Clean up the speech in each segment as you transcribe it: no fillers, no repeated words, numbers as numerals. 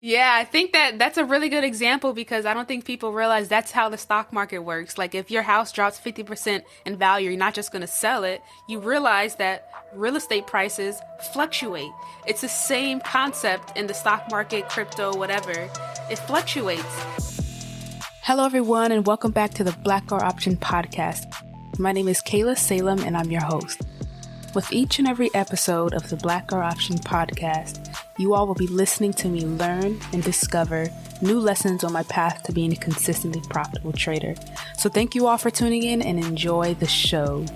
Yeah, I think that's a really good example because I don't think people realize that's how the stock market works. Like if your house drops 50% in value, you're not just going to sell it. You realize that real estate prices fluctuate. It's the same concept in the stock market, crypto, whatever. It fluctuates. Hello, everyone, and welcome back to the BlackGirlOption podcast. My name is Kayla Salem, and I'm your host. With each and every episode of the BlackGirlOption podcast, you all will be listening to me learn and discover new lessons on my path to being a consistently profitable trader. So thank you all for tuning in and enjoy the show.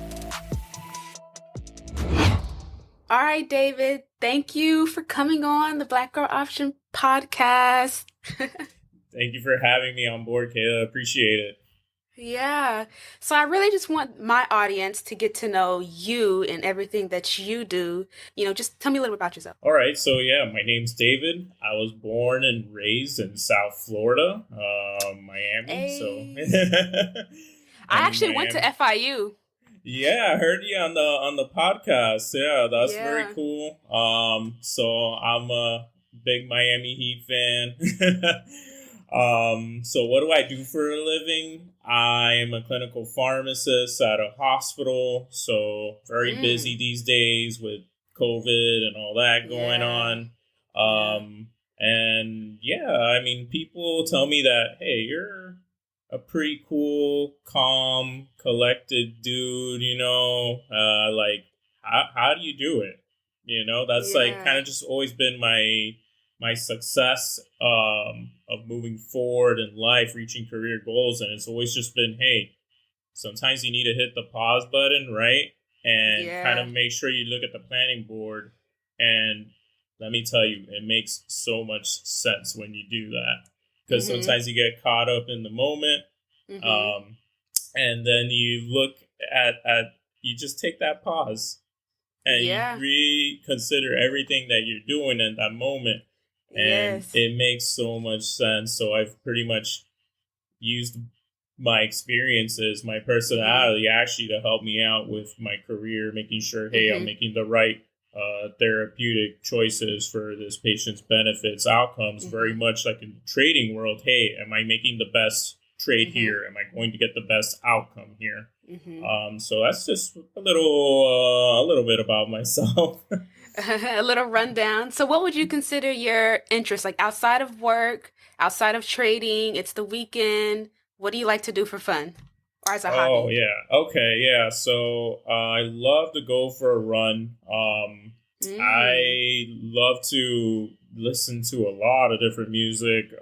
All right, David, thank you for coming on the BlackGirlOption podcast. Thank you for having me on board, Kayla. Appreciate it. Yeah. So I really just want my audience to get to know you and everything that you do. Just tell me a little bit about yourself. All right. So, my name's David. I was born and raised in South Florida, Miami. Hey. So, I actually went to FIU. Yeah, I heard you on the podcast. Yeah, that's Yeah. very cool. So I'm a big Miami Heat fan. So what do I do for a living? I am a clinical pharmacist at a hospital, so very busy these days with COVID and all that going on. And I mean, people tell me that, hey, you're a pretty cool, calm, collected dude, like, how do you do it? That's like kind of just always been my success of moving forward in life, reaching career goals. And it's always just been, hey, sometimes you need to hit the pause button, right? And kind of make sure you look at the planning board. And let me tell you, it makes so much sense when you do that. Because sometimes you get caught up in the moment. And then you look at you just take that pause. And you reconsider everything that you're doing in that moment. And it makes so much sense. So I've pretty much used my experiences, my personality, actually to help me out with my career, making sure, hey, I'm making the right therapeutic choices for this patient's benefits, outcomes, very much like in the trading world. Hey, am I making the best trade here? Am I going to get the best outcome here? So that's just a little bit about myself. A little rundown. So what would you consider your interest, like outside of work, outside of trading? It's the weekend. What do you like to do for fun or as a hobby? Oh, yeah. Okay, yeah. So I love to go for a run. I love to listen to a lot of different music,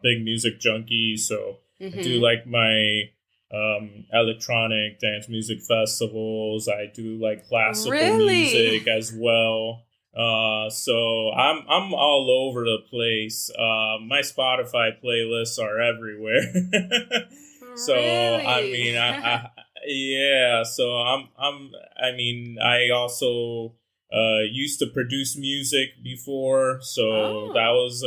big music junkie. So I do like my electronic dance music festivals. I do like classical music as well. So I'm all over the place. My Spotify playlists are everywhere. So I mean, So I also used to produce music before. So that was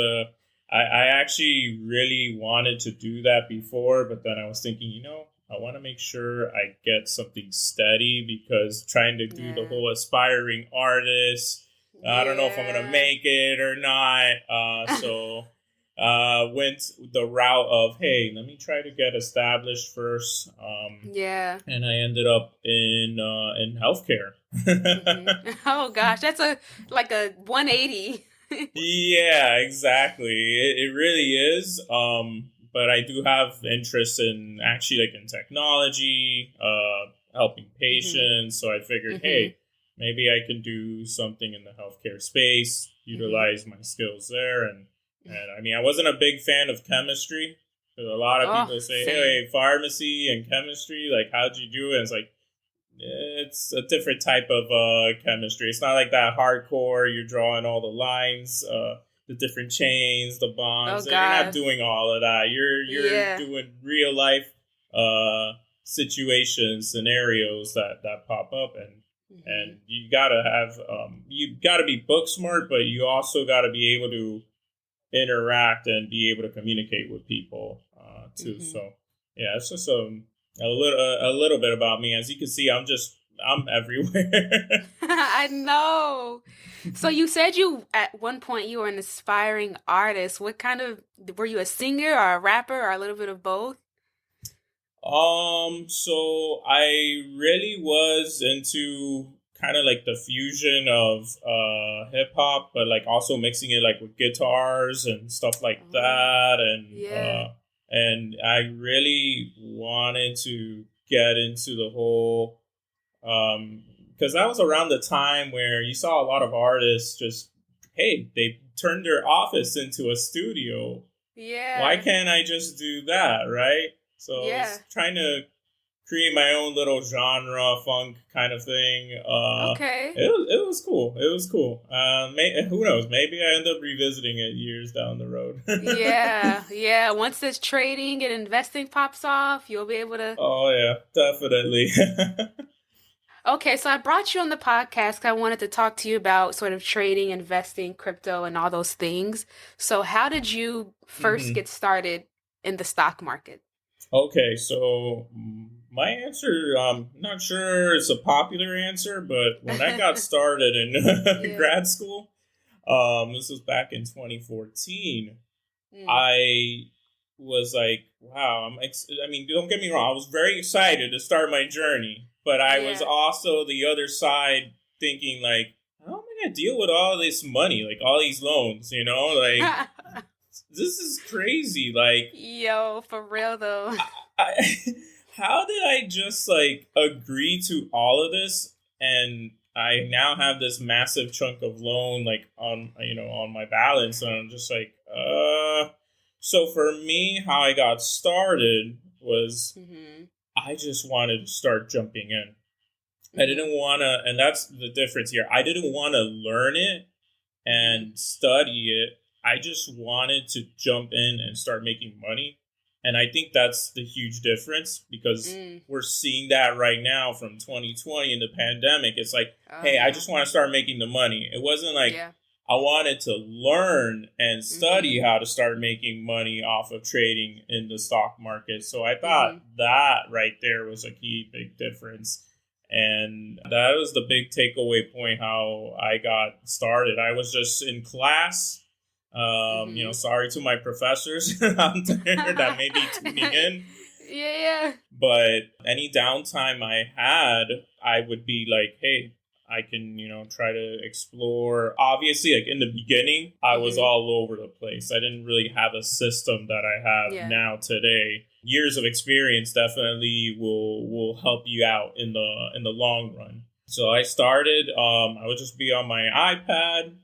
I actually really wanted to do that before, but then I was thinking, I want to make sure I get something steady because trying to do the whole aspiring artist, I don't know if I'm going to make it or not. So went the route of, hey, let me try to get established first. And I ended up in healthcare. Oh, gosh, that's like a 180. Yeah, exactly. It really is. But I do have interest in actually like in technology, helping patients. So I figured, hey, maybe I can do something in the healthcare space, utilize my skills there. And I mean, I wasn't a big fan of chemistry. Because a lot of people say, hey, pharmacy and chemistry, like, how'd you do it? And it's like, it's a different type of chemistry. It's not like that hardcore. You're drawing all the lines, the different chains, the bonds. You're not doing all of that. You're doing real life situations, scenarios that pop up, and you gotta have you gotta be book smart, but you also gotta be able to interact and be able to communicate with people too. So yeah, it's just a little bit about me. As you can see, I'm just I'm everywhere. I know. So you said you at one point you were an aspiring artist. What kind of were you a singer or a rapper or a little bit of both? So I really was into kind of like the fusion of hip hop, but like also mixing it like with guitars and stuff like Oh, that, yeah. and I really wanted to get into the whole because that was around the time where you saw a lot of artists just, hey, they turned their office into a studio. Why Yeah. can't I just do that, right? So I Yeah. was trying to create my own little genre funk kind of thing. Okay. It was cool. It was cool. Who knows? Maybe I end up revisiting it years down the road. Yeah. Yeah. Once this trading and investing pops off, you'll be able to. Oh yeah, definitely. Okay, so I brought you on the podcast 'cause I wanted to talk to you about sort of trading, investing, crypto, and all those things. So, how did you first hmm get started in the stock market? Okay, so my answer, I'm not sure it's a popular answer, but when I got started in Yeah. grad school, this was back in 2014. Mm. I was like, wow, I mean, don't get me wrong, I was very excited to start my journey, but I was Yeah. also the other side thinking like, how am I gonna deal with all this money, like all these loans, like this is crazy. Like, Yo, for real though. I, how did I just like agree to all of this and I now have this massive chunk of loan like on my balance and I'm just like so for me how I got started was Mhm. I just wanted to start jumping in. I didn't Mhm. want to, and that's the difference here. I didn't want to learn it Mhm. and study it. I just wanted to jump in and start making money. And I think that's the huge difference because Mm. we're seeing that right now from 2020 in the pandemic. It's like, Oh hey, I yeah. just want to start making the money. It wasn't like Yeah. I wanted to learn and study Mhm. how to start making money off of trading in the stock market. So I thought Mhm. that right there was a key big difference. And that was the big takeaway point how I got started. I was just in class. Mhm. Sorry to my professors out there that may be tuning in. Yeah. But any downtime I had, I would be like, hey, I can, try to explore. Obviously, like in the beginning, I was Mhm. all over the place. I didn't really have a system that I have Yeah. now today. Years of experience definitely will help you out in the long run. So I started. I would just be on my iPad,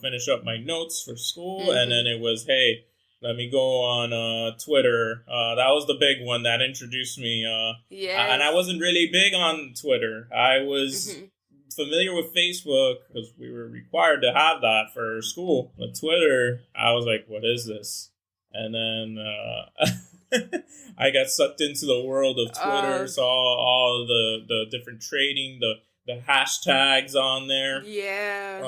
finish up my notes for school, and then Mhm. it was, hey, let me go on Twitter. That was the big one that introduced me. And I Yes. wasn't really big on Twitter. I was Mhm. familiar with Facebook because we were required to have that for school. But Twitter, I was like, what is this? And then I got sucked into the world of Twitter, Uh, saw all the different trading, the hashtags on there. yeah.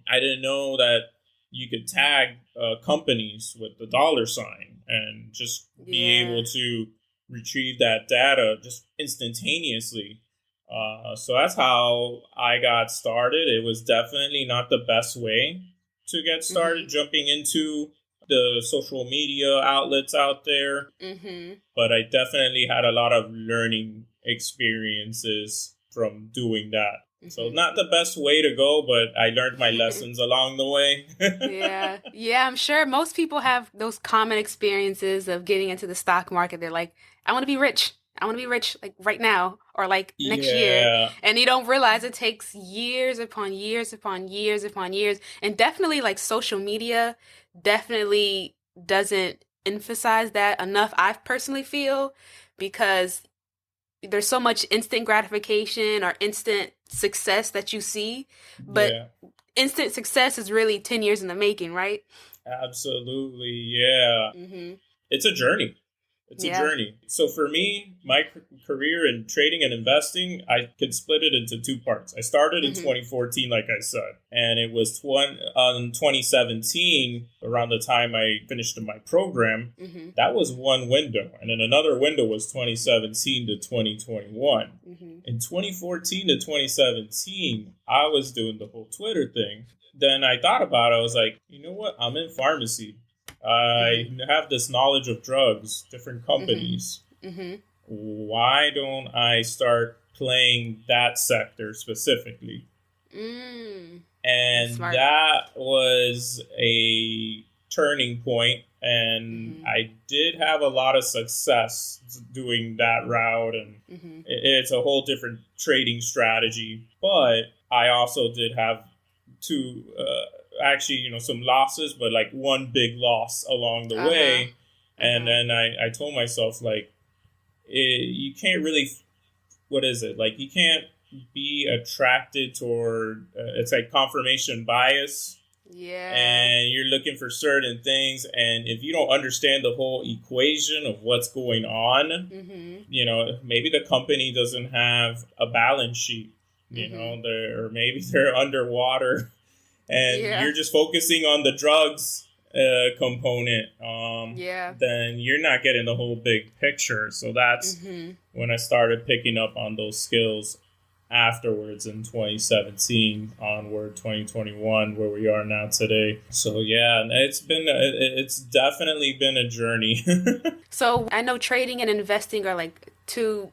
I didn't know that you could tag companies with the dollar sign and just be able Yeah. to retrieve that data just instantaneously. So that's how I got started. It was definitely not the best way to get started Mhm. jumping into the social media outlets out there, Mhm. but I definitely had a lot of learning experiences from doing that. So Mhm. not the best way to go, but I learned my lessons along the way. Yeah. Yeah, I'm sure most people have those common experiences of getting into the stock market. They're like, I want to be rich. I want to be rich like right now or like next year. Yeah, And you don't realize it takes years upon years upon years upon years. And definitely like social media definitely doesn't emphasize that enough, I personally feel, because there's so much instant gratification or instant success that you see, but yeah, instant success is really 10 years in the making, right? absolutely. Yeah. Mhm. It's a journey. It's a Yeah. journey. So for me, my career in trading and investing, I could split it into two parts. I started in 2014, like I said, and it was 2017, around the time I finished my program. That was one window. And then another window was 2017 to 2021. In 2014 to 2017, I was doing the whole Twitter thing. Then I thought about it. I was like, you know what? I'm in pharmacy. I have this knowledge of drugs, different companies. Why don't I start playing that sector specifically? And that was a turning point. And I did have a lot of success doing that route. And it's a whole different trading strategy. But I also did have two... some losses, but like one big loss along the way. And then I told myself, like, you can't really, what is it? Like, you can't be attracted toward, it's like confirmation bias. Yeah. And you're looking for certain things. And if you don't understand the whole equation of what's going on, maybe the company doesn't have a balance sheet, or maybe they're underwater. And you're just focusing on the drugs component, then you're not getting the whole big picture. So that's when I started picking up on those skills afterwards in 2017 onward, 2021, where we are now today. So yeah, it's definitely been a journey. So I know trading and investing are like two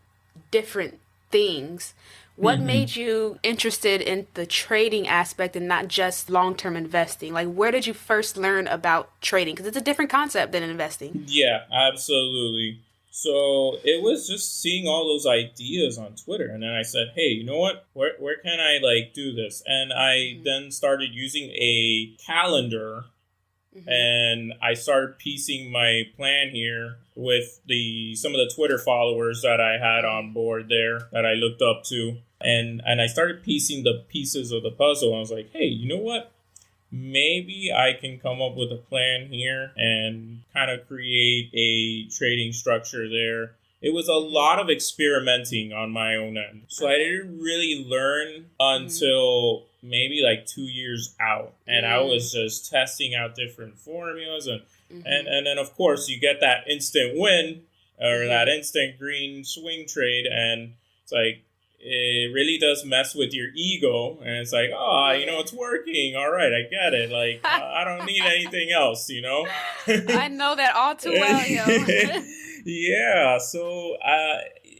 different things. What made you interested in the trading aspect and not just long-term investing? Like, where did you first learn about trading? Because it's a different concept than investing. Yeah, absolutely. So it was just seeing all those ideas on Twitter. And then I said, hey, you know what? Where can I like do this? And I then started using a calendar. And I started piecing my plan here with some of the Twitter followers that I had on board there that I looked up to. And I started piecing the pieces of the puzzle. And I was like, hey, you know what? Maybe I can come up with a plan here and kind of create a trading structure there. It was a lot of experimenting on my own end. So I didn't really learn until maybe like 2 years out. And I was just testing out different formulas. And then, of course, you get that instant win or that instant green swing trade. And it's like, it really does mess with your ego. And it's like, it's working. All right, I get it. Like, I don't need anything else, I know that all too well, yo. Yeah, so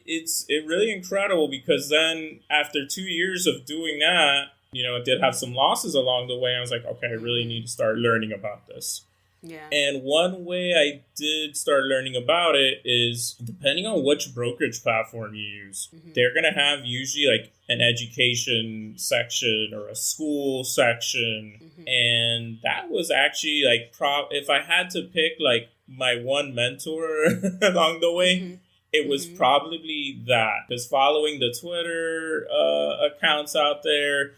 it's really incredible because then after 2 years of doing that, I did have some losses along the way. I was like, okay, I really need to start learning about this. Yeah. And one way I did start learning about it is depending on which brokerage platform you use, they're going to have usually like an education section or a school section. And that was actually like, if I had to pick like my one mentor along the way, it was probably that. Because following the Twitter accounts out there,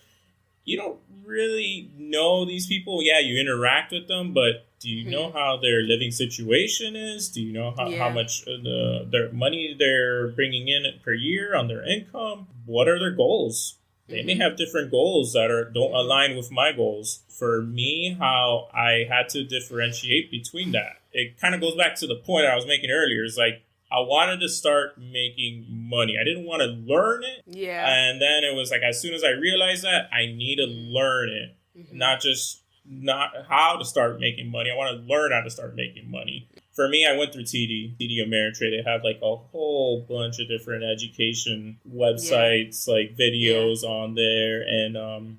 you don't really know these people. Yeah, you interact with them, but do you know how their living situation is? Do you know how much their money they're bringing in per year on their income? What are their goals? They may have different goals that don't align with my goals. For me, how I had to differentiate between that. It kind of goes back to the point I was making earlier. It's like, I wanted to start making money. I didn't want to learn it. Yeah. And then it was like, as soon as I realized that, I need to learn it. Not how to start making money. I want to learn how to start making money. For me, I went through TD Ameritrade. They have like a whole bunch of different education websites, like videos on there, and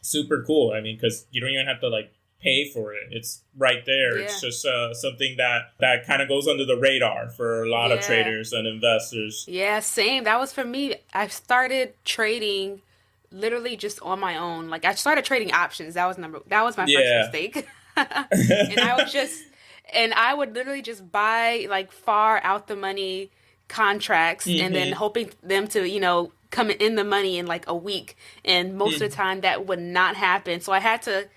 super cool. I mean, because you don't even have to like pay for it. It's right there. It's just something that kind of goes under the radar for a lot of traders and investors. Yeah, same. That was for me. I started trading literally just on my own. Like I started trading options. That was my first mistake. And I would literally just buy like far out the money contracts and then hoping them to, come in the money in like a week. And most of the time that would not happen. So I had to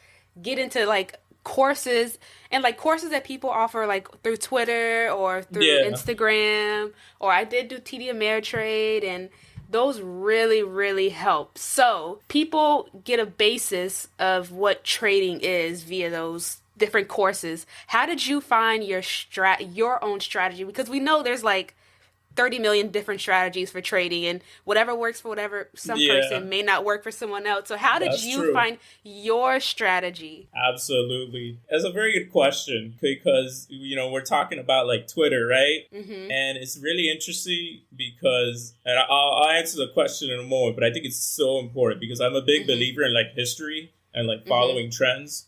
get into like courses And like courses that people offer like through Twitter or through Yeah. Instagram, or I did do TD Ameritrade, and those really, really help. So people get a basis of what trading is via those different courses. How did you find your own strategy? Because we know there's like 30 million different strategies for trading, and whatever works for whatever some Yeah, person may not work for someone else. So how did that's you true. find your strategy? Absolutely. That's a very good question because, we're talking about like Twitter, right? Mhm. And it's really interesting because, and I'll answer the question in a moment, but I think it's so important because I'm a big Mhm. believer in like history and like Mhm. following trends.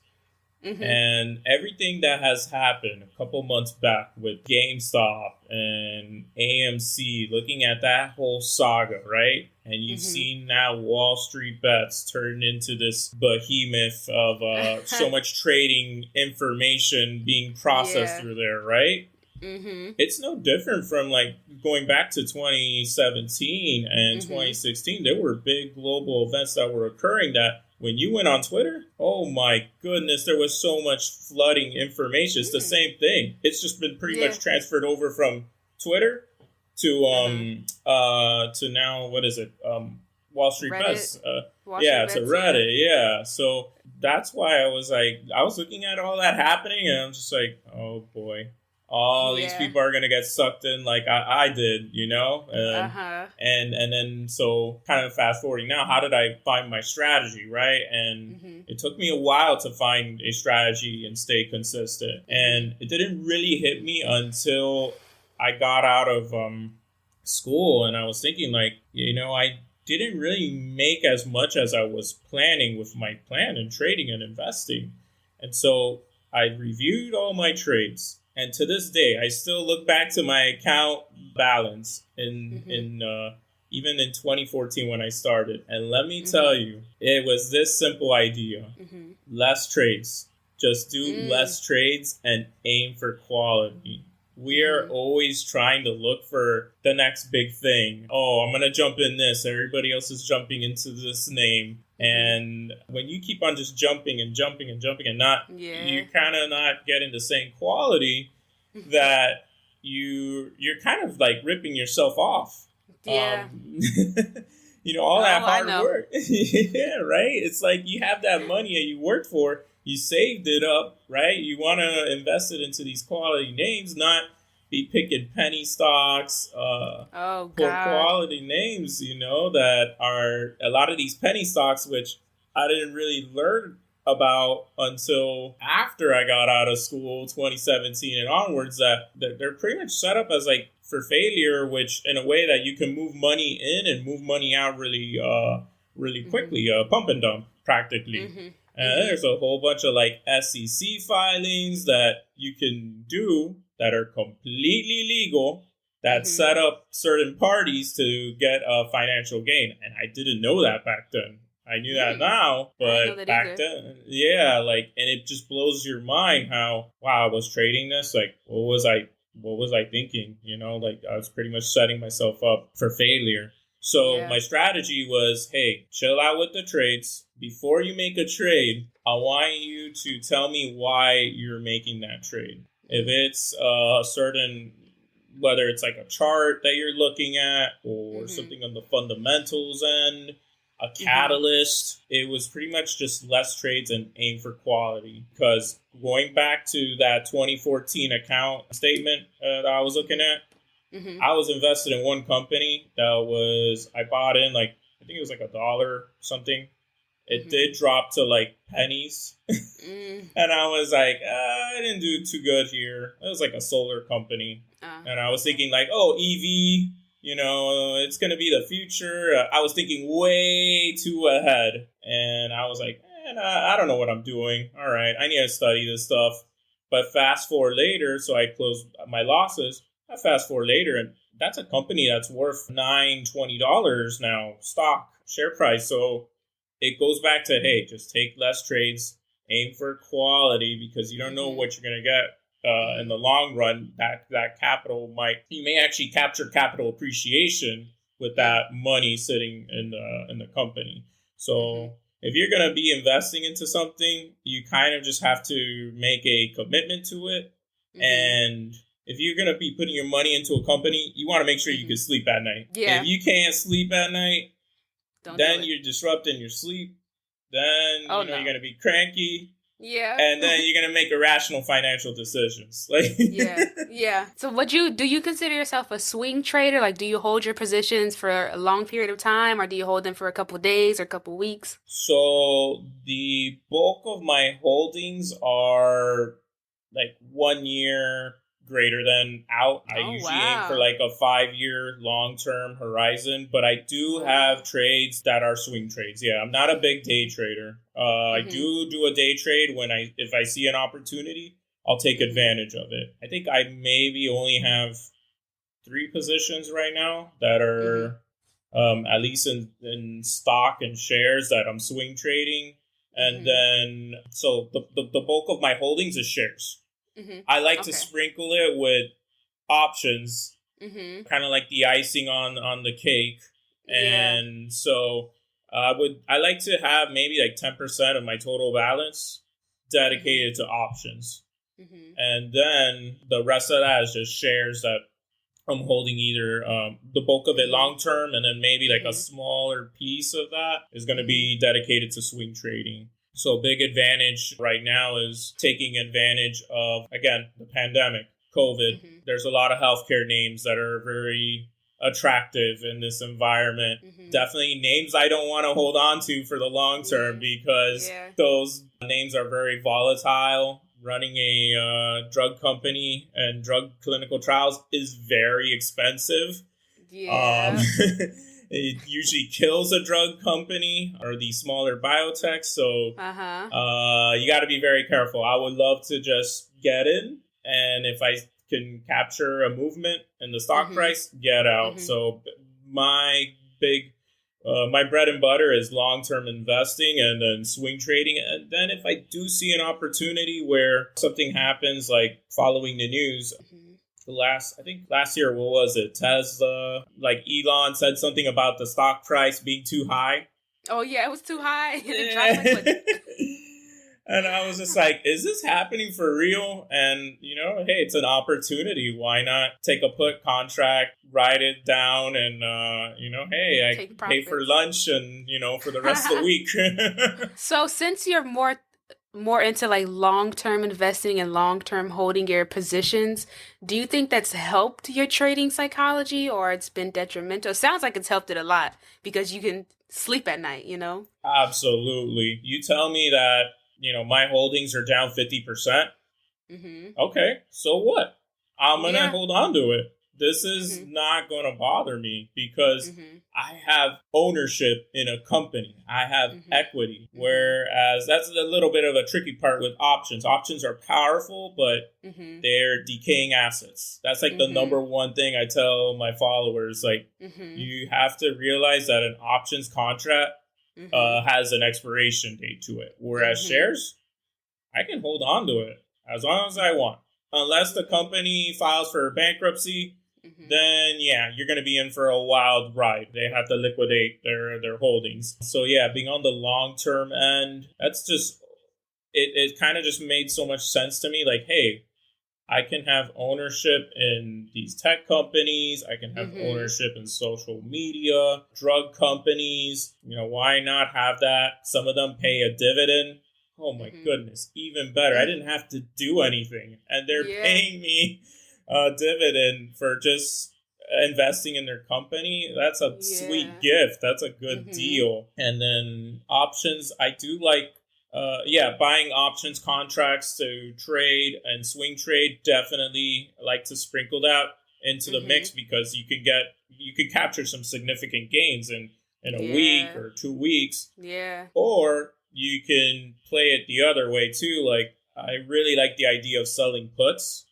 Mhm. And everything that has happened a couple months back with GameStop and AMC, looking at that whole saga, right? And you've Mhm. seen now Wall Street Bets turn into this behemoth of so much trading information being processed Yeah. through there, right? Mhm. It's no different from like going back to 2017 and Mhm. 2016. There were big global events that were occurring that when you went on Twitter, oh my goodness, there was so much flooding information. It's the Mm. same thing. It's just been pretty Yeah. much transferred over from Twitter to Uh-huh. now what is it? Wall Street Reddit, Bets. Wall Street Yeah, to bets, yeah. Reddit. Yeah. So that's why I was looking at all that happening and I'm just like, oh boy, all these Yeah. people are gonna get sucked in like I did, and Uh-huh. then so kind of fast forwarding now, how did I find my strategy, right? And Mhm. it took me a while to find a strategy and stay consistent, Mhm. and it didn't really hit me until I got out of school, and I was thinking like, I didn't really make as much as I was planning with my plan in trading and investing, and so I reviewed all my trades, and to this day, I still look back to my account balance Mhm. even in 2014 when I started. And let me tell Mhm. you, it was this simple idea: Mhm. less trades. Just do Mm. less trades and aim for quality. We're Mhm. always trying to look for the next big thing. Oh, I'm going to jump in this. Everybody else is jumping into this name. Mhm. And when you keep on just jumping and jumping and jumping and not, Yeah. you're kind of not getting the same quality that you're kind of like ripping yourself off. Yeah. All that Oh, I hard know. work. Yeah, right? It's like you have that money that you worked for, you saved it up, right? You want to invest it into these quality names, not be picking penny stocks, Oh poor God. quality names, that are a lot of these penny stocks, which I didn't really learn about until after I got out of school, 2017 and onwards, that they're pretty much set up as like for failure, which in a way that you can move money in and move money out really Mhm. quickly, pump and dump practically. Mhm. And Mhm. there's a whole bunch of like SEC filings that you can do that are completely legal that Mhm. set up certain parties to get a financial gain. And I didn't know that back then. I knew that Mm. now, I didn't know but that back either. then, yeah, like, and it just blows your mind how, wow, I was trading this. Like, what was I thinking? Like I was pretty much setting myself up for failure. So Yeah. my strategy was, hey, chill out with the trades. Before you make a trade, I want you to tell me why you're making that trade. If Mhm. it's a certain, whether it's like a chart that you're looking at or Mhm. something on the fundamentals end, a Mhm. catalyst, it was pretty much just less trades and aim for quality. Because going back to that 2014 account statement that I was looking Mhm. at, Mhm. I was invested in one company I bought in like, I think it was like $1 something. It Mhm. did drop to like pennies. Mm. And I was like, I didn't do too good here. It was like a solar company. And I was Okay. thinking, like, oh, EV, it's going to be the future. I was thinking way too ahead. And I was like, I don't know what I'm doing. All right, I need to study this stuff. But fast forward later, so I closed my losses. I fast forward later, and that's a company that's worth $20 now, stock, share price. So it goes back to, hey, just take less trades, aim for quality because you don't know Mhm. what you're going to get in Mhm. the long run. That capital you may actually capture capital appreciation with Mm. that money sitting in the company. Mhm. So if you're going to be investing into something, you kind of just have to make a commitment to it. And if you're going to be putting your money into a company, you want to make sure you can sleep at night. Yeah. If you can't sleep at night, then do you're disrupting your sleep. Then you're going to be cranky. Yeah. And then you're going to make irrational financial decisions. Yeah. So do you consider yourself a swing trader? Like, do you hold your positions for a long period of time, or do you hold them for a couple of days or a couple of weeks? So the bulk of my holdings are like 1 year greater than out. I usually aim for like a 5-year long-term horizon, but I do have trades that are swing trades. Yeah, I'm not a big day trader. I do a day trade if I see an opportunity, I'll take advantage of it. I think I maybe only have 3 positions right now that are at least in stock and shares that I'm swing trading. And then, so the bulk of my holdings is shares. I like to sprinkle it with options, kind of like the icing on the cake. And so I like to have maybe like 10% of my total balance dedicated to options. And then the rest of that is just shares that I'm holding either the bulk of it long term, and then maybe like a smaller piece of that is going to be dedicated to swing trading. So big advantage right now is taking advantage of, again, the pandemic, COVID. There's a lot of healthcare names that are very attractive in this environment. Definitely names I don't want to hold on to for the long term because those names are very volatile. Running a drug company and drug clinical trials is very expensive. It usually kills a drug company or the smaller biotechs. So you got to be very careful. I would love to just get in, and if I can capture a movement in the stock price, get out. So my bread and butter is long-term investing and then swing trading. And then if I do see an opportunity where something happens, like following the news, last year, what was it? Tesla, like Elon said something about the stock price being too high. Oh yeah, it was too high. It dropped like and I was just like, is this happening for real? And, hey, it's an opportunity. Why not take a put contract, write it down, and, hey, I pay for lunch and, for the rest of the week. So since you're more into like long-term investing and long-term holding your positions, do you think that's helped your trading psychology, or it's been detrimental? It sounds like it's helped it a lot because you can sleep at night, Absolutely. You tell me that, my holdings are down 50%. Okay, so what? I'm going to hold on to it. This is not going to bother me because I have ownership in a company. I have equity, whereas that's a little bit of a tricky part with options. Options are powerful, but they're decaying assets. That's like the number one thing I tell my followers. Like, you have to realize that an options contract has an expiration date to it, whereas shares, I can hold on to it as long as I want. Unless the company files for bankruptcy, then you're going to be in for a wild ride. They have to liquidate their holdings. So being on the long-term end, that's just, it kind of just made so much sense to me. Like, hey, I can have ownership in these tech companies. I can have ownership in social media, drug companies. Why not have that? Some of them pay a dividend. Oh my goodness, even better. I didn't have to do anything. And they're paying me a dividend for just investing in their company. That's a sweet gift. That's a good deal. And then options, I do like, buying options contracts to trade and swing trade. Definitely like to sprinkle that into the mix because you can capture some significant gains in a week or 2 weeks. Yeah. Or you can play it the other way too. Like, I really like the idea of selling puts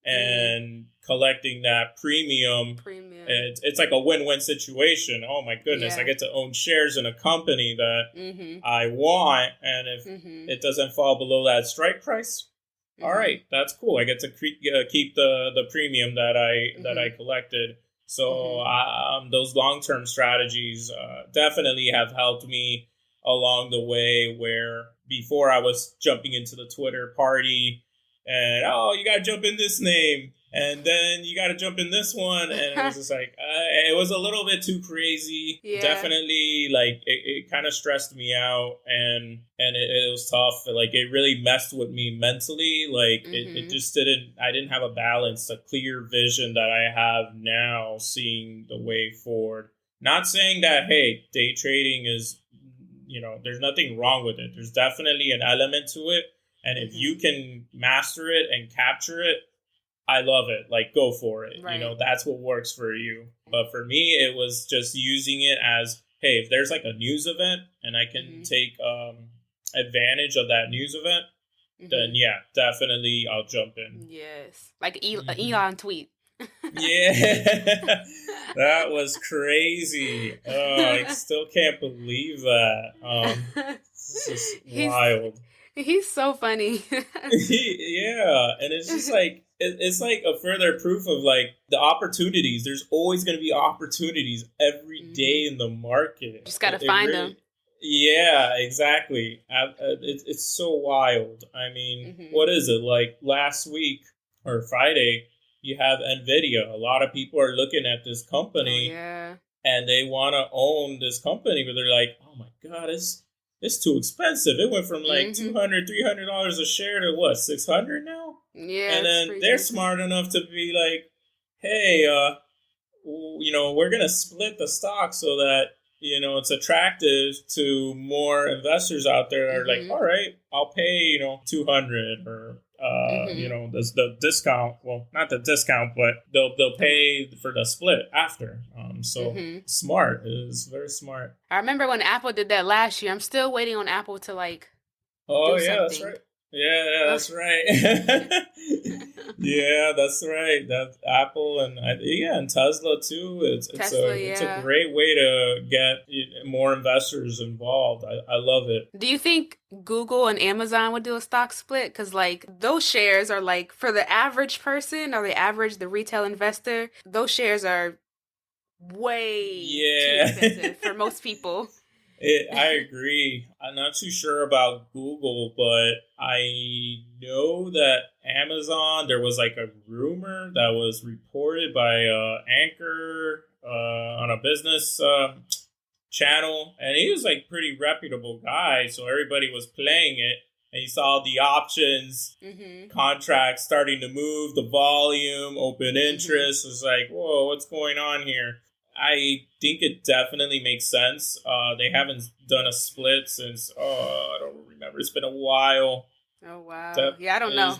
and collecting that premium. It's like a win-win situation. Oh my goodness, I get to own shares in a company that I want, and if it doesn't fall below that strike price, all right, that's cool. I get to keep the premium that I collected. So those long-term strategies definitely have helped me along the way where before I was jumping into the Twitter party and, oh, you got to jump in this name. And then you got to jump in this one. And it was just like, it was a little bit too crazy. Yeah. Definitely, like, it kind of stressed me out. And it was tough. Like, it really messed with me mentally. Like, it just I didn't have a balance, a clear vision that I have now, seeing the way forward. Not saying that, hey, day trading is, there's nothing wrong with it. There's definitely an element to it. And if you can master it and capture it, I love it. Like, go for it. Right. That's what works for you. But for me, it was just using it as, hey, if there's like a news event and I can take advantage of that news event, then yeah, definitely I'll jump in. Yes. Like Elon tweet. Yeah. That was crazy. I still can't believe that. It's just wild. He's so funny. Yeah. And it's just like, it's like a further proof of like the opportunities. There's always going to be opportunities every day in the market. Just got to find them. Yeah, exactly. It's so wild. I mean, what is it? Like last week or Friday, you have NVIDIA. A lot of people are looking at this company and they want to own this company, but they're like, oh my God, it's too expensive. It went from like $200, $300 a share to what, $600 now? Yeah. And then they're smart enough to be like, hey, we're going to split the stock so that, it's attractive to more investors out there that are like, all right, I'll pay, $200 or, the discount. Well, not the discount, but they'll pay for the split after. Smart. It is very smart. I remember when Apple did that last year. I'm still waiting on Apple to like. Oh, yeah, that's right. Yeah, that's right. Yeah, that's right. That's Apple and Tesla too. It's a great way to get more investors involved. I love it. Do you think Google and Amazon would do a stock split? Because like those shares are like for the average person or the retail investor, those shares are way too expensive for most people. I agree. I'm not too sure about Google, but I know that Amazon, there was like a rumor that was reported by Anchor on a business channel. And he was like pretty reputable guy. So everybody was playing it. And you saw the options, contracts starting to move, the volume, open interest. It was like, whoa, what's going on here? I think it definitely makes sense. They haven't done a split since, I don't remember. It's been a while. Oh, wow. I don't know.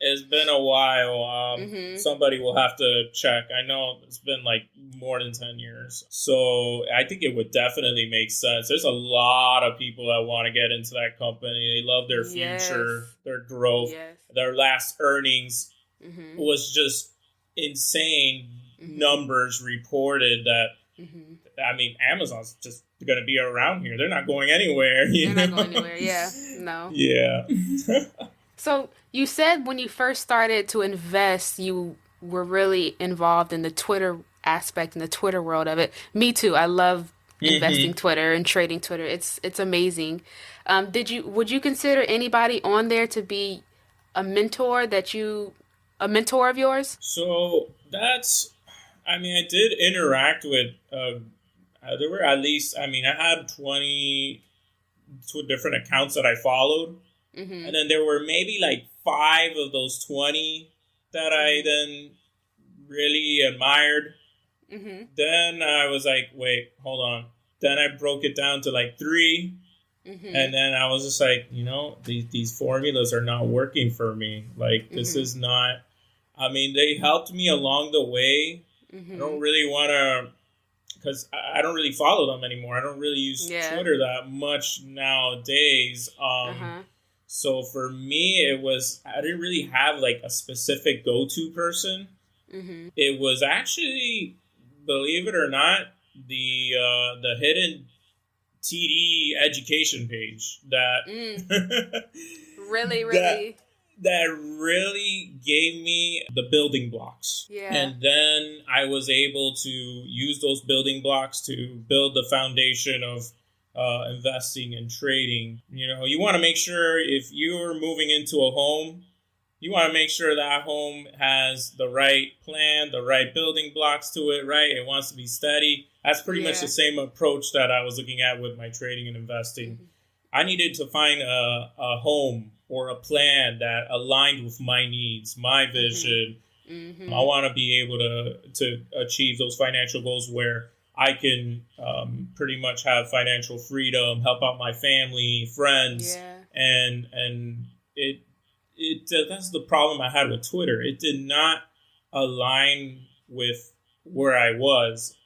It's been a while. Somebody will have to check. I know it's been like more than 10 years. So I think it would definitely make sense. There's a lot of people that want to get into that company. They love their future, their growth. Their last earnings was just insane. Numbers reported that I mean Amazon's just going to be around here. They're not going anywhere. Not going anywhere. No. Yeah. So you said when you first started to invest, you were really involved in the Twitter aspect and the Twitter world of it. Me too. I love investing Twitter and trading Twitter. It's amazing. Would you consider anybody on there to be a mentor of yours? So I did interact with, there were at least, I had 20 different accounts that I followed. And then there were maybe like 5 of those 20 that I then really admired. Then I was like, wait, hold on. Then I broke it down to like 3. And then I was just like, these formulas are not working for me. Like, this is not, they helped me along the way. I don't really want to, because I don't really follow them anymore. I don't really use Twitter that much nowadays. So for me, I didn't really have like a specific go-to person. It was actually, believe it or not, the hidden TD education page that really that really gave me the building blocks. And then I was able to use those building blocks to build the foundation of investing and trading. You want to make sure if you're moving into a home, you want to make sure that home has the right plan, the right building blocks to it, right? It wants to be steady. That's pretty much the same approach that I was looking at with my trading and investing. Mm-hmm. I needed to find a home or a plan that aligned with my needs, my vision. Mm-hmm. I want to be able to achieve those financial goals where I can pretty much have financial freedom, help out my family, friends, and it that's the problem I had with Twitter. It did not align with where I was.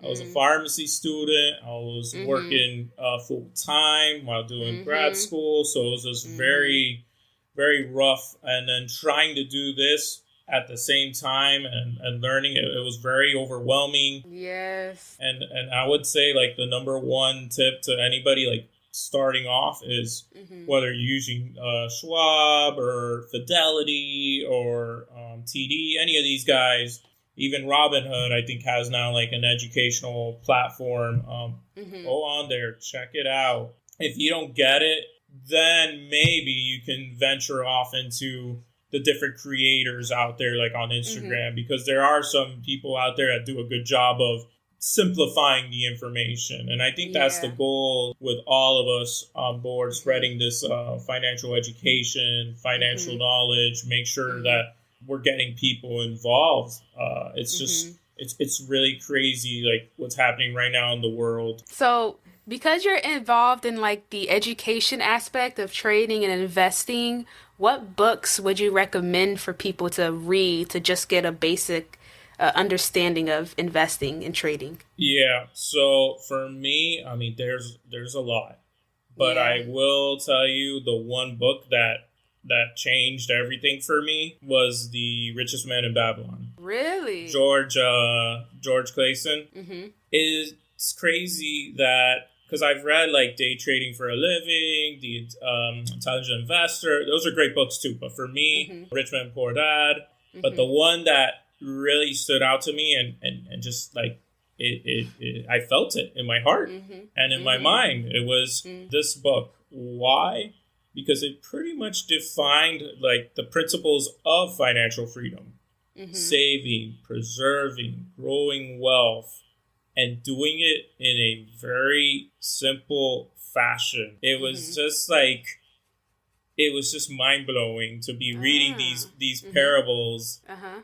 I was a pharmacy student. I was working full time while doing grad school. So it was just very, very rough. And then trying to do this at the same time and learning, it was very overwhelming. Yes. And I would say like the number one tip to anybody like starting off is whether you're using Schwab or Fidelity or TD, any of these guys. Even Robinhood, I think, has now like an educational platform. Go on there, check it out. If you don't get it, then maybe you can venture off into the different creators out there, like on Instagram, because there are some people out there that do a good job of simplifying the information. And I think that's the goal with all of us on board, spreading this financial education, financial knowledge, make sure that we're getting people involved. It's just, it's really crazy, like what's happening right now in the world. So because you're involved in like the education aspect of trading and investing, what books would you recommend for people to read to just get a basic understanding of investing and trading? Yeah. So for me, I mean, there's a lot, but I will tell you the one book that changed everything for me was The Richest Man in Babylon. Really? George Clason. It's crazy that, because I've read like Day Trading for a Living, The Intelligent Investor. Those are great books too. But for me, Rich Man Poor Dad. But the one that really stood out to me and just like it I felt it in my heart and in my mind. It was this book. Why? Because it pretty much defined like the principles of financial freedom, saving, preserving, growing wealth, and doing it in a very simple fashion. It was just like, it was just mind blowing to be reading these parables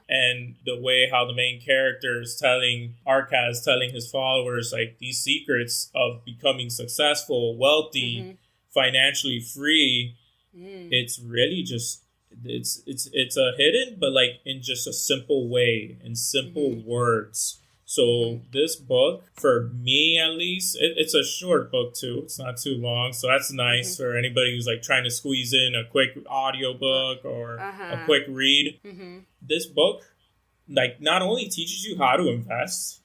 and the way how the main character is Arcaz telling his followers like these secrets of becoming successful, wealthy, financially free. It's really just it's a hidden, but like in just a simple way, in simple words. So this book, for me at least, it's a short book too. It's not too long, so that's nice for anybody who's like trying to squeeze in a quick audiobook or a quick read. This book like not only teaches you how to invest,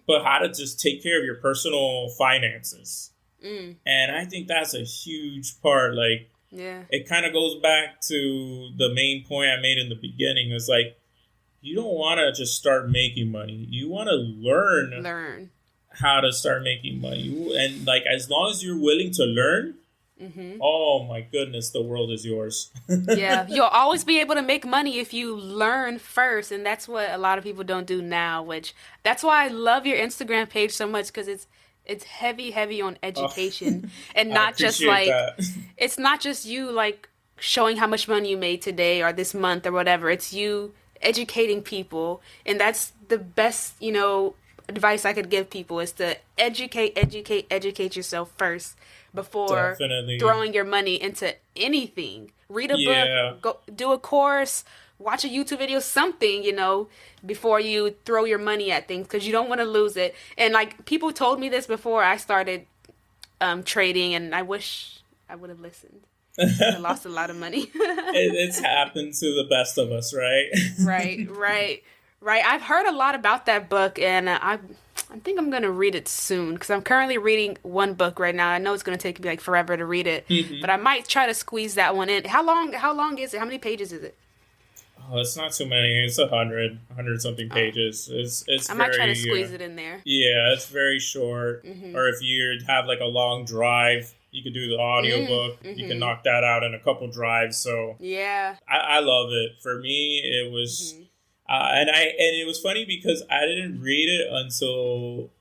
but how to just take care of your personal finances. And I think that's a huge part. Like, it kind of goes back to the main point I made in the beginning. It's like, you don't want to just start making money. You want to learn how to start making money. And like, as long as you're willing to learn, oh my goodness, the world is yours. You'll always be able to make money if you learn first. And that's what a lot of people don't do now, which that's why I love your Instagram page so much, because it's heavy on education and not just like that. It's not just you like showing how much money you made today or this month or whatever. It's you educating people, and that's the best advice I could give people is to educate yourself first before throwing your money into anything. Read a book, go do a course, watch a YouTube video, something, before you throw your money at things, because you don't want to lose it. And like people told me this before I started trading, and I wish I would have listened. I lost a lot of money. It's happened to the best of us, right? Right. I've heard a lot about that book, and I think I'm going to read it soon, because I'm currently reading one book right now. I know it's going to take me like forever to read it, but I might try to squeeze that one in. How long is it? How many pages is it? Oh, it's not too many. It's 100 something pages. It's I very might try to squeeze it in there. yeah, it's very short. Or if you have like a long drive, you could do the audiobook. You can knock that out in a couple drives. So Yeah. I love it. For me, it was, and it was funny because I didn't read it until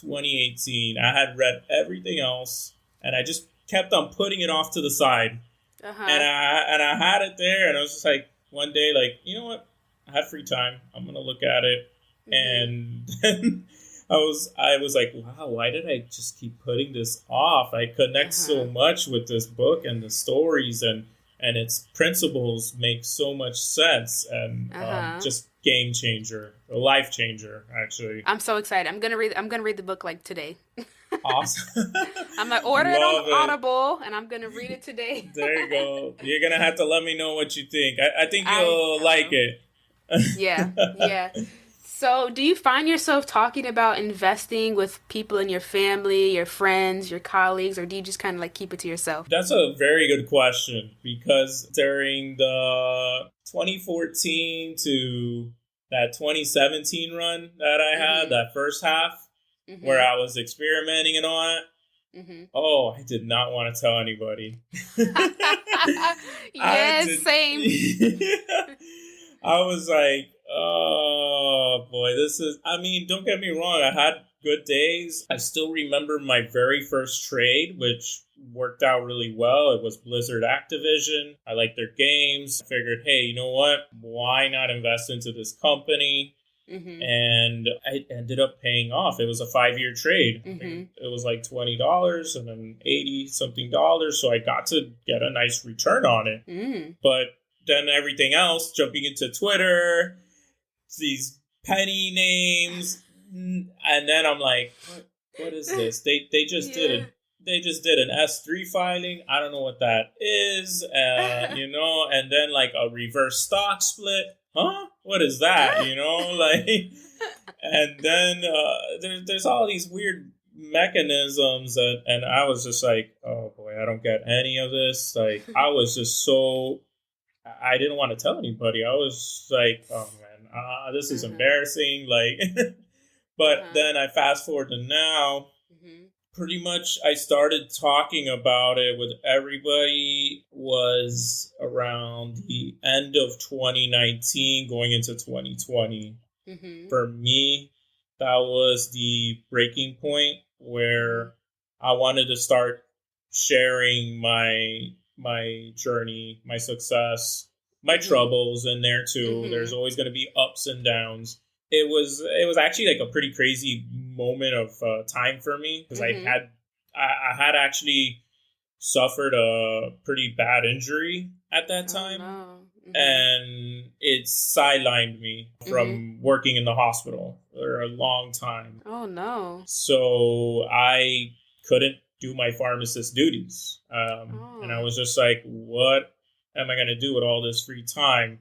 2018. I had read everything else, and I just kept on putting it off to the side. And I had it there, and I was just like, one day, like, you know what? I had free time. I'm gonna look at it, and then I was like, wow, why did I just keep putting this off? I connect so much with this book and the stories, and its principles make so much sense, and just game changer, a life changer, actually. I'm so excited. I'm gonna read the book like today. Awesome. I'm gonna order it on Audible, and I'm gonna read it today. There you go. You're gonna have to let me know what you think. I think you'll like it. Yeah. So, do you find yourself talking about investing with people in your family, your friends, your colleagues, or do you just kind of like keep it to yourself? That's a very good question, because during the 2014 to that 2017 run that I had, that first half, where I was experimenting and all that, oh, I did not want to tell anybody. Yes, same. I was like, oh boy, don't get me wrong, I had good days. I still remember my very first trade, which worked out really well. It was Blizzard Activision. I liked their games. I figured, hey, you know what? Why not invest into this company? And it ended up paying off. It was a 5-year trade. It was like $20 and then $80 something. So I got to get a nice return on it. But then everything else, jumping into Twitter, these penny names, and then I'm like, what is this? They just did an S3 filing. I don't know what that is, and then like a reverse stock split. Huh? What is that? And then there's all these weird mechanisms, and I was just like, oh boy, I don't get any of this. Like, I was just so, I didn't want to tell anybody. I was like, oh man, this is embarrassing. Like, but then I fast forward to now. Pretty much I started talking about it with everybody was around the end of 2019 going into 2020. For me, that was the breaking point where I wanted to start sharing my journey, my success, my troubles in there too. There's always going to be ups and downs. It was actually like a pretty crazy moment of time for me, because I had actually suffered a pretty bad injury at that time, and it sidelined me from working in the hospital for a long time. Oh no! So I couldn't do my pharmacist duties, and I was just like, what am I going to do with all this free time?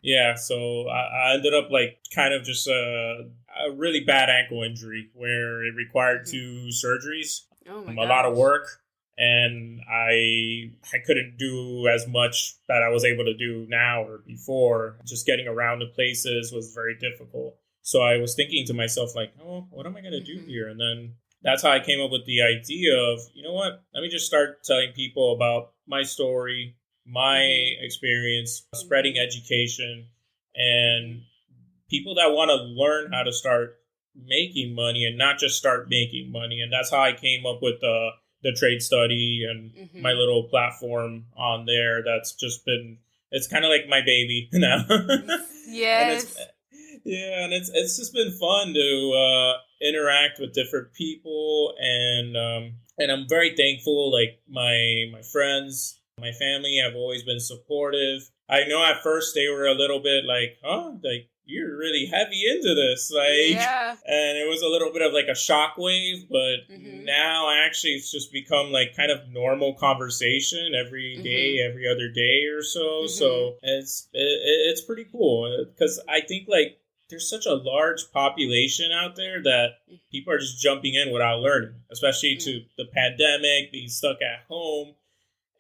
Yeah, so I ended up like kind of just a really bad ankle injury where it required 2 surgeries, a lot of work, and I couldn't do as much that I was able to do now or before. Just getting around to places was very difficult. So I was thinking to myself like, oh, what am I going to do here? And then that's how I came up with the idea of, you know what, let me just start telling people about my story, my experience, spreading education, and people that want to learn how to start making money and not just start making money. And that's how I came up with the TradeStudy and my little platform on there. That's just been, it's kind of like my baby now. Yes. And it's just been fun to interact with different people, and I'm very thankful. Like my friends, my family have always been supportive. I know at first they were a little bit like, huh, like you're really heavy into this, like, and it was a little bit of like a shockwave. But now actually it's just become like kind of normal conversation every day, every other day or so. So it's pretty cool, because I think like there's such a large population out there that people are just jumping in without learning, especially to the pandemic, being stuck at home.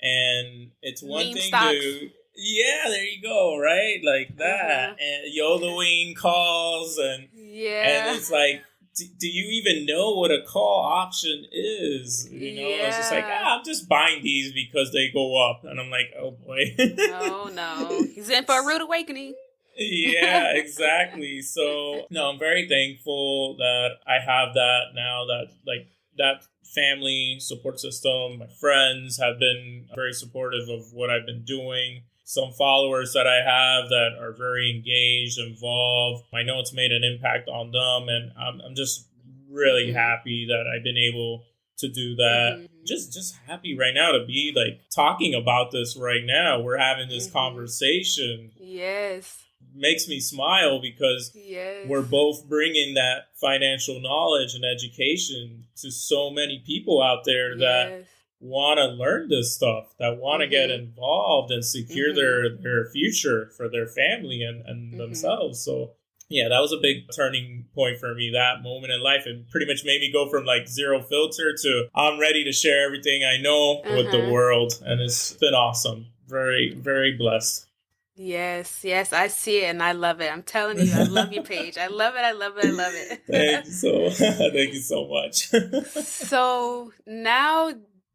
And it's one thing to, Yeah, there you go, right? Like Uh-huh. that. And YOLOing calls and Yeah. it's like, do you even know what a call option is? It's just like, Yeah. I'm just buying these because they go up. And I'm like, oh boy. Oh no. He's in for a rude awakening. Yeah, exactly. So, no, I'm very thankful that I have that now, that like that family support system. My friends have been very supportive of what I've been doing. Some followers that I have that are very engaged, involved. I know it's made an impact on them, and I'm just really Mhm. happy that I've been able to do that. Mhm. Just happy right now to be like talking about this right now. We're having this Mhm. conversation. Yes. Makes me smile because Yes. we're both bringing that financial knowledge and education to so many people out there that Yes. want to learn this stuff, that want to get Mhm. involved and secure Mhm. their future for their family and Mhm. themselves. So yeah, that was a big turning point for me, that moment in life. It pretty much made me go from like zero filter to I'm ready to share everything I know with the Uh-huh. world. And it's been awesome. Very, very blessed. Yes, yes, I see it and I love it. I'm telling you, I love your page. I love it. I love it. I love Thank it. you thank you so much. So now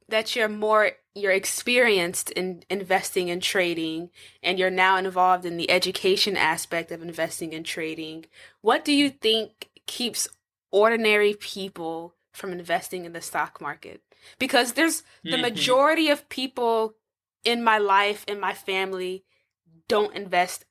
that you're experienced in investing and trading and you're now involved in the education aspect of investing and trading, what do you think keeps ordinary people from investing in the stock market? Because there's the Mhm, majority of people in my life, in my family, don't invest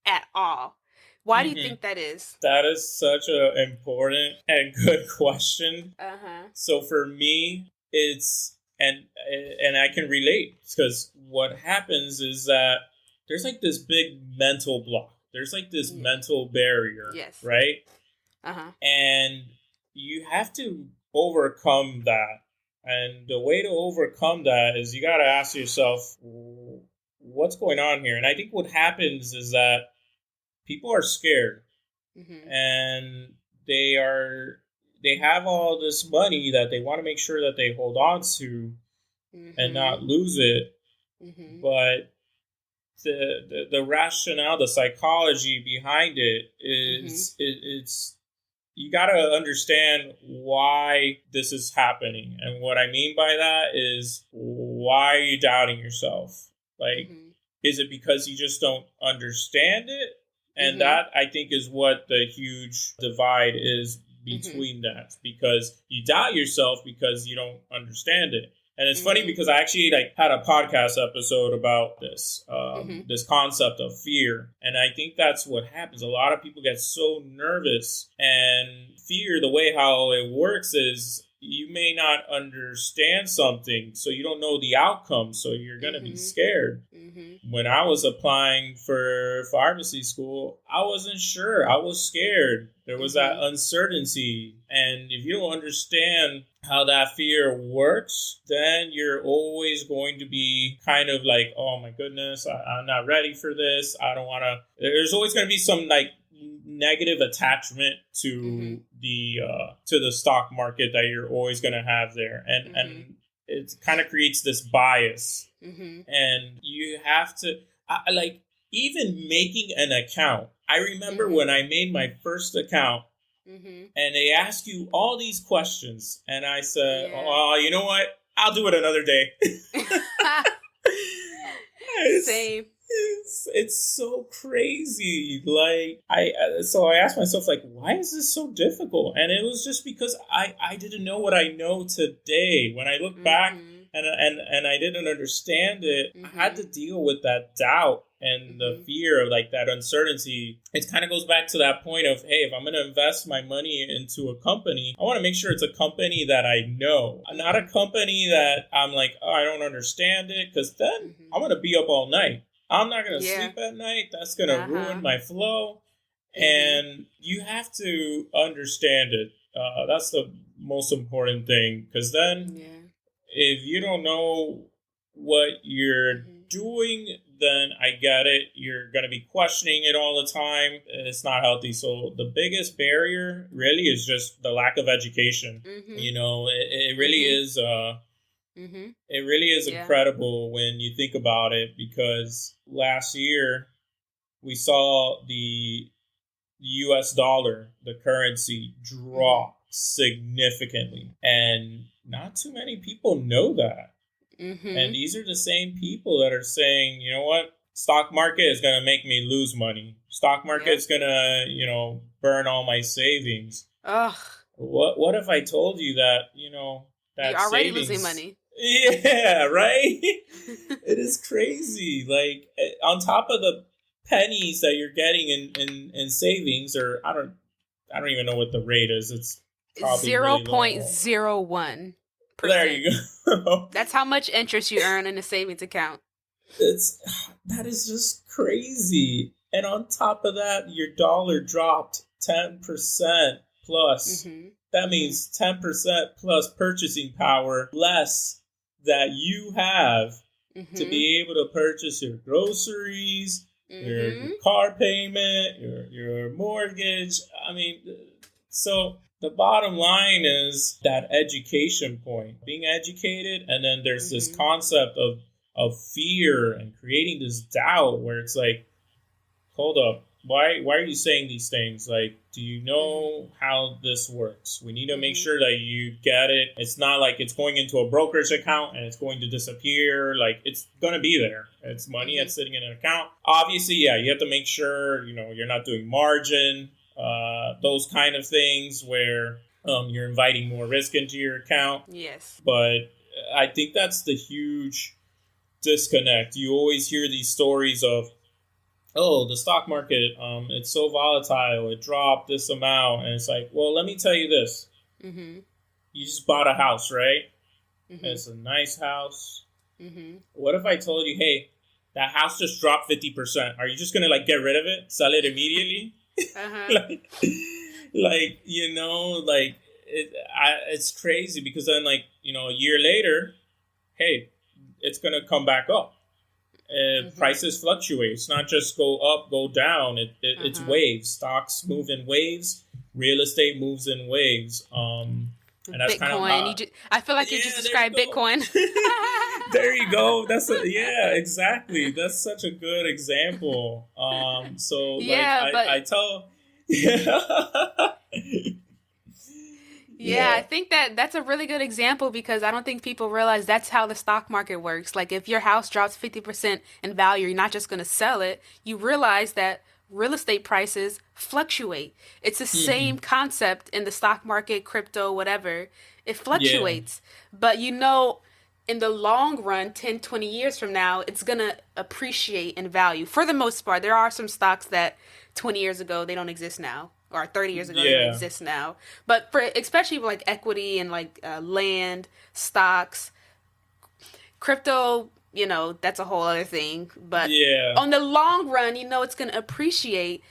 at all. Why do you mhm. think that is? That is such a important and good question. Uh-huh. So for me, it's and I can relate because what happens is that there's like this big mental block. There's like this Yeah. mental barrier, Yes. right? Uh-huh. And you have to overcome that. And the way to overcome that is you got to ask yourself, what's going on here? And I think what happens is that people are scared Mhm. and they are they have all this money that they want to make sure that they hold on to and Mhm. not lose it. Mhm. But the rationale, the psychology behind it Mhm. it's you got to understand why this is happening. And what I mean by that is, why are you doubting yourself? Like, Mhm. is it because you just don't understand it? And Mhm. that, I think, is what the huge divide is Mhm. between that, because you doubt yourself because you don't understand it. And it's funny Mhm. because I actually like had a podcast episode about this Mhm. this concept of fear, and I think that's what happens. A lot of people get so nervous, and fear, the way how it works is you may not understand something, so you don't know the outcome, so you're gonna be Mhm. scared. Mhm. When I was applying for pharmacy school, I wasn't sure. I was scared. There was that Mhm. uncertainty. And if you don't understand how that fear works, then you're always going to be kind of like, oh my goodness, I'm not ready for this. I don't want to. There's always going to be some like negative attachment Mhm. to the stock market that you're always going to have there, Mhm. and it kind of creates this bias. Mhm. And you have to like, even making an account. I remember Mhm. when I made my first account Mhm. and they ask you all these questions, and I said, Yeah. oh, you know what, I'll do it another day. it's, Same. it's so crazy. Like, so I asked myself, like, why is this so difficult? And it was just because I didn't know what I know today. When I look back Mhm. and I didn't understand it, I had to Mhm. deal with that doubt and the Mhm. fear of like that uncertainty. It kind of goes back to that point of, hey, if I'm going to invest my money into a company, I want to make sure it's a company that I know, not a Mhm. company that I'm like, oh, I don't understand it, because then Mhm. I'm going to be up all night. I'm not going to Yeah. sleep at night. That's going to ruin Uh-huh. my flow. Mhm. And you have to understand it. That's the most important thing, because then Yeah. if you don't know what you're Mhm. doing, then I get it. You're going to be questioning it all the time. It's not healthy. So the biggest barrier really is just the lack of education. Mhm. It really Mhm. is. Mm-hmm. It really is Yeah. incredible when you think about it, because last year we saw the US dollar, the currency, Mm-hmm. drop significantly. And not too many people know that. And Mm-hmm. these are the same people that are saying, you know what? Stock market is going to make me lose money. Stock market Yep. is going to, burn all my savings. Ugh. What if I told you that, You're that already losing savings. money. Yeah, right? It is crazy. Like, on top of the pennies that you're getting in savings, or I don't even know what the rate is. It's probably Zero really point low. zero one There percent. you go. That's how much interest you earn in a savings account. It's that is just crazy. And on top of that, your dollar dropped 10% plus. Mm-hmm. That Mm-hmm. means 10% plus purchasing power less that you have to Mm-hmm. be able to purchase your groceries, your Mm-hmm. car payment, your mortgage. I mean, so the bottom line is that education point, being educated, and then there's this Mm-hmm. concept of fear and creating this doubt where it's like, hold up, why are you saying these things? Like, do you Mm-hmm. know how this works? We need to make Mm-hmm. sure that you get it. It's not like it's going into a brokerage account and it's going to disappear. Like, it's going to be there. It's money Mm-hmm. that's sitting in an account. Obviously, yeah, you have to make sure you're not doing margin, those kind of things where you're inviting more risk into your account. Yes. But I think that's the huge disconnect. You always hear these stories of, oh, the stock market, it's so volatile, it dropped this amount. And it's like, well, let me tell you this. Mm-hmm. You just bought a house, right? Mm-hmm. It's a nice house. Mm-hmm. What if I told you, hey, that house just dropped 50%? Are you just going to like get rid of it? Sell it immediately? Uh-huh. It's crazy, because then, like, a year later, hey, it's going to come back up. Mm-hmm. Prices fluctuate. It's not just go up, go down. It's Uh-huh. waves. Stocks move in waves. Real estate moves in waves. And that's kind of Bitcoin. how. I feel like you just Yeah, there you described go. Bitcoin. There you go. Yeah, exactly. That's such a good example. So like Yeah, I but tell. Yeah. yeah, I Yeah. think that that's a really good example because I don't think people realize that's how the stock market works. Like if your house drops 50% in value, you're not just going to sell it. You realize that real estate prices fluctuate. It's the Hmm. same concept in the stock market, crypto, whatever. It Yeah. fluctuates. But in the long run, 10, 20 years from now, it's going to appreciate in value. For the most part, there are some stocks that 20 years ago, they don't exist now. Or 30 years ago, they don't Yeah. exist now. But for especially for like equity and like land, stocks, crypto, that's a whole other thing. But Yeah. on the long run, it's going to appreciate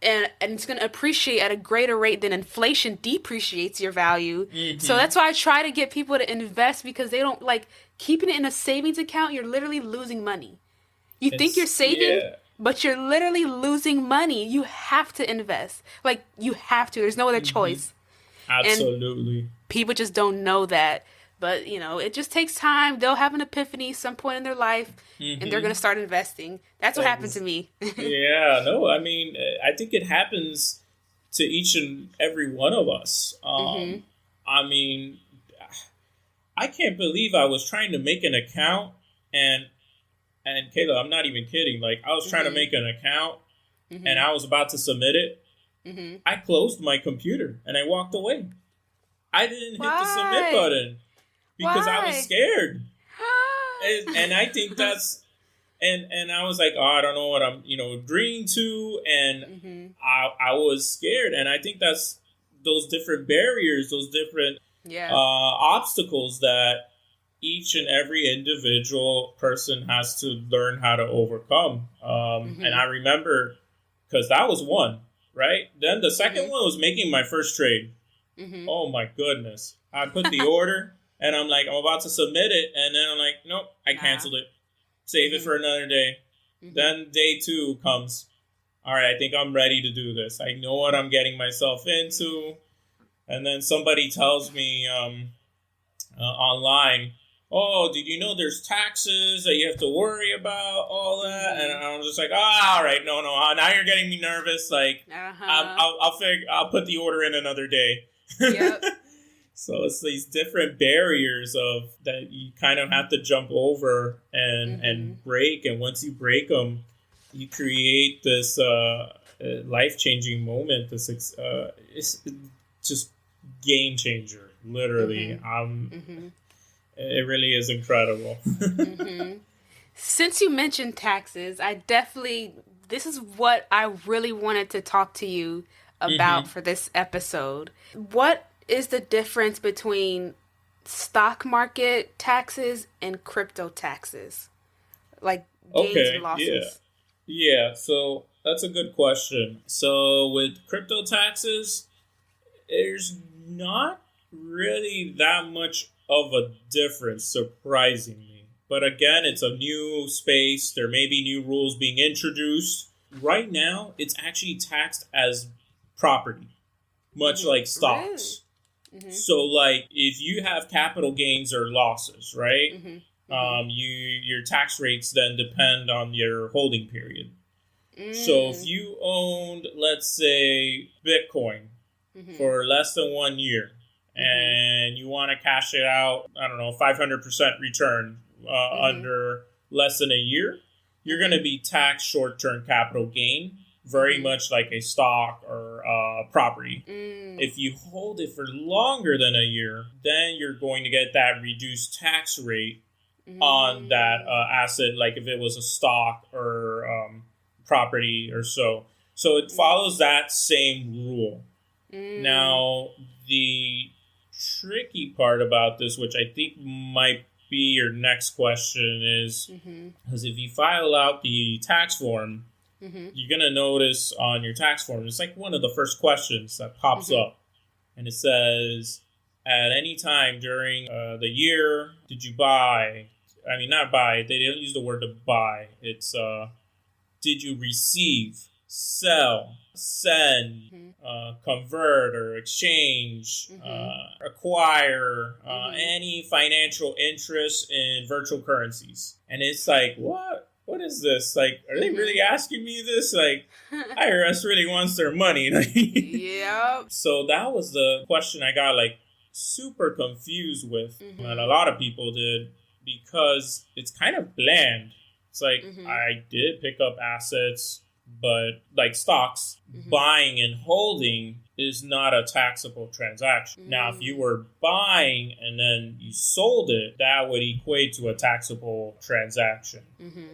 and it's going to appreciate at a greater rate than inflation depreciates your value. So Hmm. that's why I try to get people to invest because they don't like keeping it in a savings account. You're literally losing money. You think you're saving, Yeah. but you're literally losing money. You have to invest. Like you have to. There's no other Hmm. choice. And Absolutely. people just don't know that. But, it just takes time. They'll have an epiphany some point in their life and they're going to Hmm. start investing. That's what happened to me. Yeah, no, I mean, I think it happens to each and every one of us. Mhm. I mean, I can't believe I was trying to make an account, and Kayla, I'm not even kidding. Like, I was trying to Mhm. make an account and Mhm. I was about to submit it. Mhm. I closed my computer and I walked away. I didn't hit the submit Why? button because I was Why? scared. And I think that's and I was like, oh, I don't know what I'm, agreeing to, and Mhm. I was scared, and I think that's those different barriers, those different Yeah. obstacles that each and every individual person has to learn how to overcome. And I Mhm. remember because that was one, right? Then the second Mhm. one was making my first trade. Mhm. Oh my goodness! I put the order, and I'm like, I'm about to submit it, and then I'm like, nope, I Nah. canceled it. Save it Mhm. for another day. Mhm. Then day two comes. All right, I think I'm ready to do this. I know what I'm getting myself into. And then somebody tells me online, oh, did you know there's taxes that you have to worry about, all that? And I was just like, oh, all right, no, now you're getting me nervous. Like, I'll put the order in another day. Yep. So it's these different barriers of that you kind of have to jump over and break. And once you break them, you create this life-changing moment. This it's just game changer, literally. It really is incredible. Since you mentioned taxes, this is what I really wanted to talk to you about for this episode. What is the difference between stock market taxes and crypto taxes? Like gains and losses. Yeah, so that's a good question. So with crypto taxes, there's not really that much of a difference, surprisingly. But again, it's a new space. There may be new rules being introduced. Right now, it's actually taxed as property, much like stocks. So, like, if you have capital gains or losses, right? Your tax rates then depend on your holding period. So, if you owned, let's say, Bitcoin for less than 1 year, and you want to cash it out, I don't know, 500% return under less than a year, you're going to be taxed short-term capital gain, very much like a stock or property. If you hold it for longer than a year, then you're going to get that reduced tax rate on that asset, like if it was a stock or property or so. So it follows that same rule. Now, the tricky part about this, which I think might be your next question, is because if you file out the tax form, you're going to notice on your tax form, it's like one of the first questions that pops up. And it says, at any time during the year, did you buy? I mean, not buy. They don't use the word to buy. It's, did you receive, sell, send, convert or exchange, acquire any financial interest in virtual currencies? And it's like, what? What is this? Like, are they really asking me this? Like, IRS really wants their money. Yep. So that was the question I got, like, super confused with. And a lot of people did, because it's kind of bland. It's like, I did pick up assets, but like stocks, buying and holding is not a taxable transaction. Now, if you were buying and then you sold it, that would equate to a taxable transaction.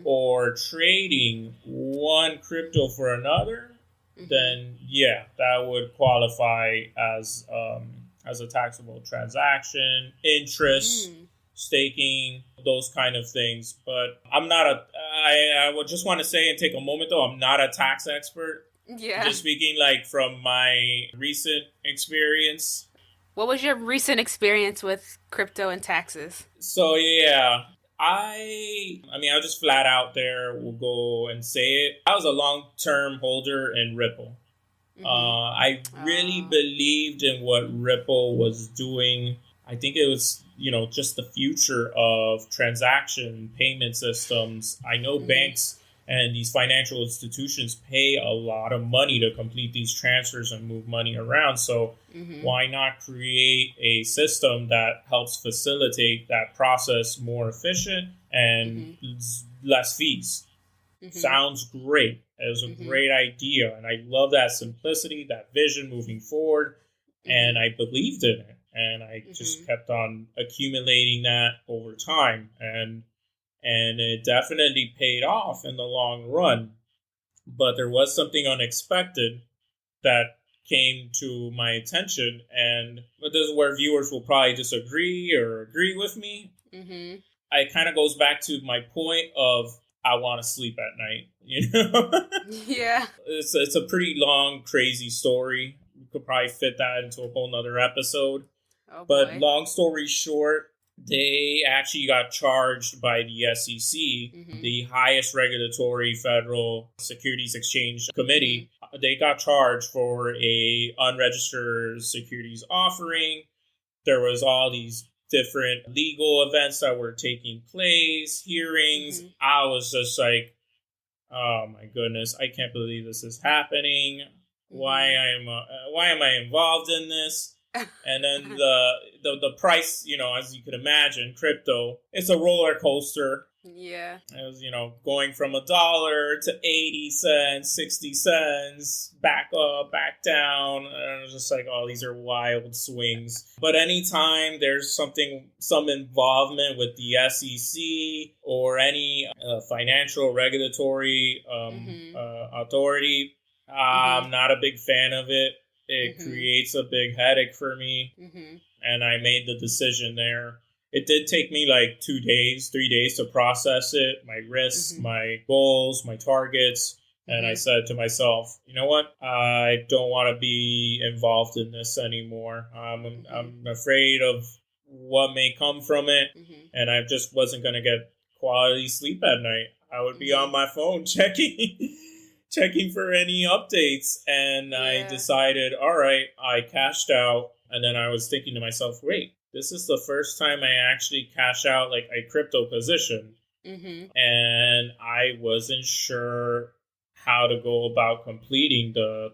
Or trading one crypto for another, then yeah, that would qualify as a taxable transaction. Interest, staking, those kind of things. But I'm not I would just want to say and take a moment though, I'm not a tax expert. Yeah. Just speaking like from my recent experience. What was your recent experience with crypto and taxes? So yeah, I mean, I'll just flat out there will go and say it. I was a long-term holder in Ripple. I really believed in what Ripple was doing. I think it was, just the future of transaction payment systems. I know banks and these financial institutions pay a lot of money to complete these transfers and move money around. So why not create a system that helps facilitate that process more efficient and less fees? Sounds great. It was a great idea. And I love that simplicity, that vision moving forward. And I believed in it. And I just kept on accumulating that over time. And it definitely paid off in the long run. But there was something unexpected that came to my attention. And this is where viewers will probably disagree or agree with me. It kind of goes back to my point of I want to sleep at night, Yeah. It's a pretty long, crazy story. We could probably fit that into a whole nother episode. Oh, but boy. Long story short, they actually got charged by the SEC, the highest regulatory federal securities exchange committee. They got charged for a unregistered securities offering. There was all these different legal events that were taking place, hearings. I was just like, oh my goodness, I can't believe this is happening. Why am I involved in this? And then the price, as you can imagine, crypto, it's a roller coaster. Yeah. It was, going from $1 to 80 cents, 60 cents, back up, back down. And I was just like, oh, these are wild swings. But anytime there's some involvement with the SEC or any financial regulatory authority, I'm not a big fan of it. It creates a big headache for me. And I made the decision there. It did take me like 3 days to process it, my risks, my goals, my targets. And I said to myself, you know what? I don't want to be involved in this anymore. I'm afraid of what may come from it. And I just wasn't going to get quality sleep at night. I would be on my phone checking for any updates. And I decided, all right, I cashed out. And then I was thinking to myself, wait, this is the first time I actually cash out like a crypto position. And I wasn't sure how to go about completing the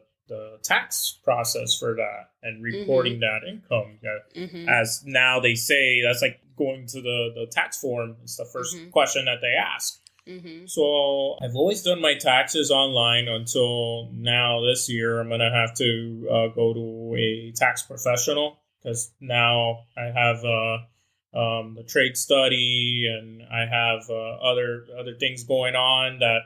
tax process for that and reporting that income. As now they say, that's like going to the tax form. It's the first question that they ask. So I've always done my taxes online until now this year. I'm going to have to go to a tax professional because now I have the TradeStudy and I have other things going on that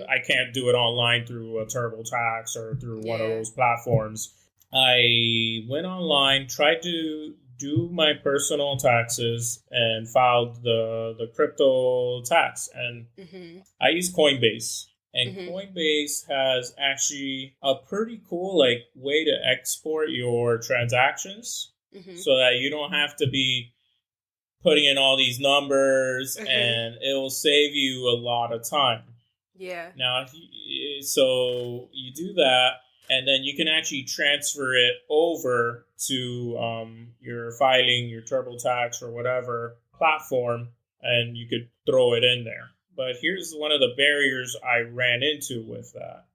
I can't do it online through a TurboTax or through one of those platforms. I went online, tried to do my personal taxes and filed the crypto tax. And I use Coinbase. And Coinbase has actually a pretty cool way to export your transactions so that you don't have to be putting in all these numbers and it will save you a lot of time. Yeah. Now, so you do that. And then you can actually transfer it over to your filing, your TurboTax or whatever platform, and you could throw it in there. But here's one of the barriers I ran into with that.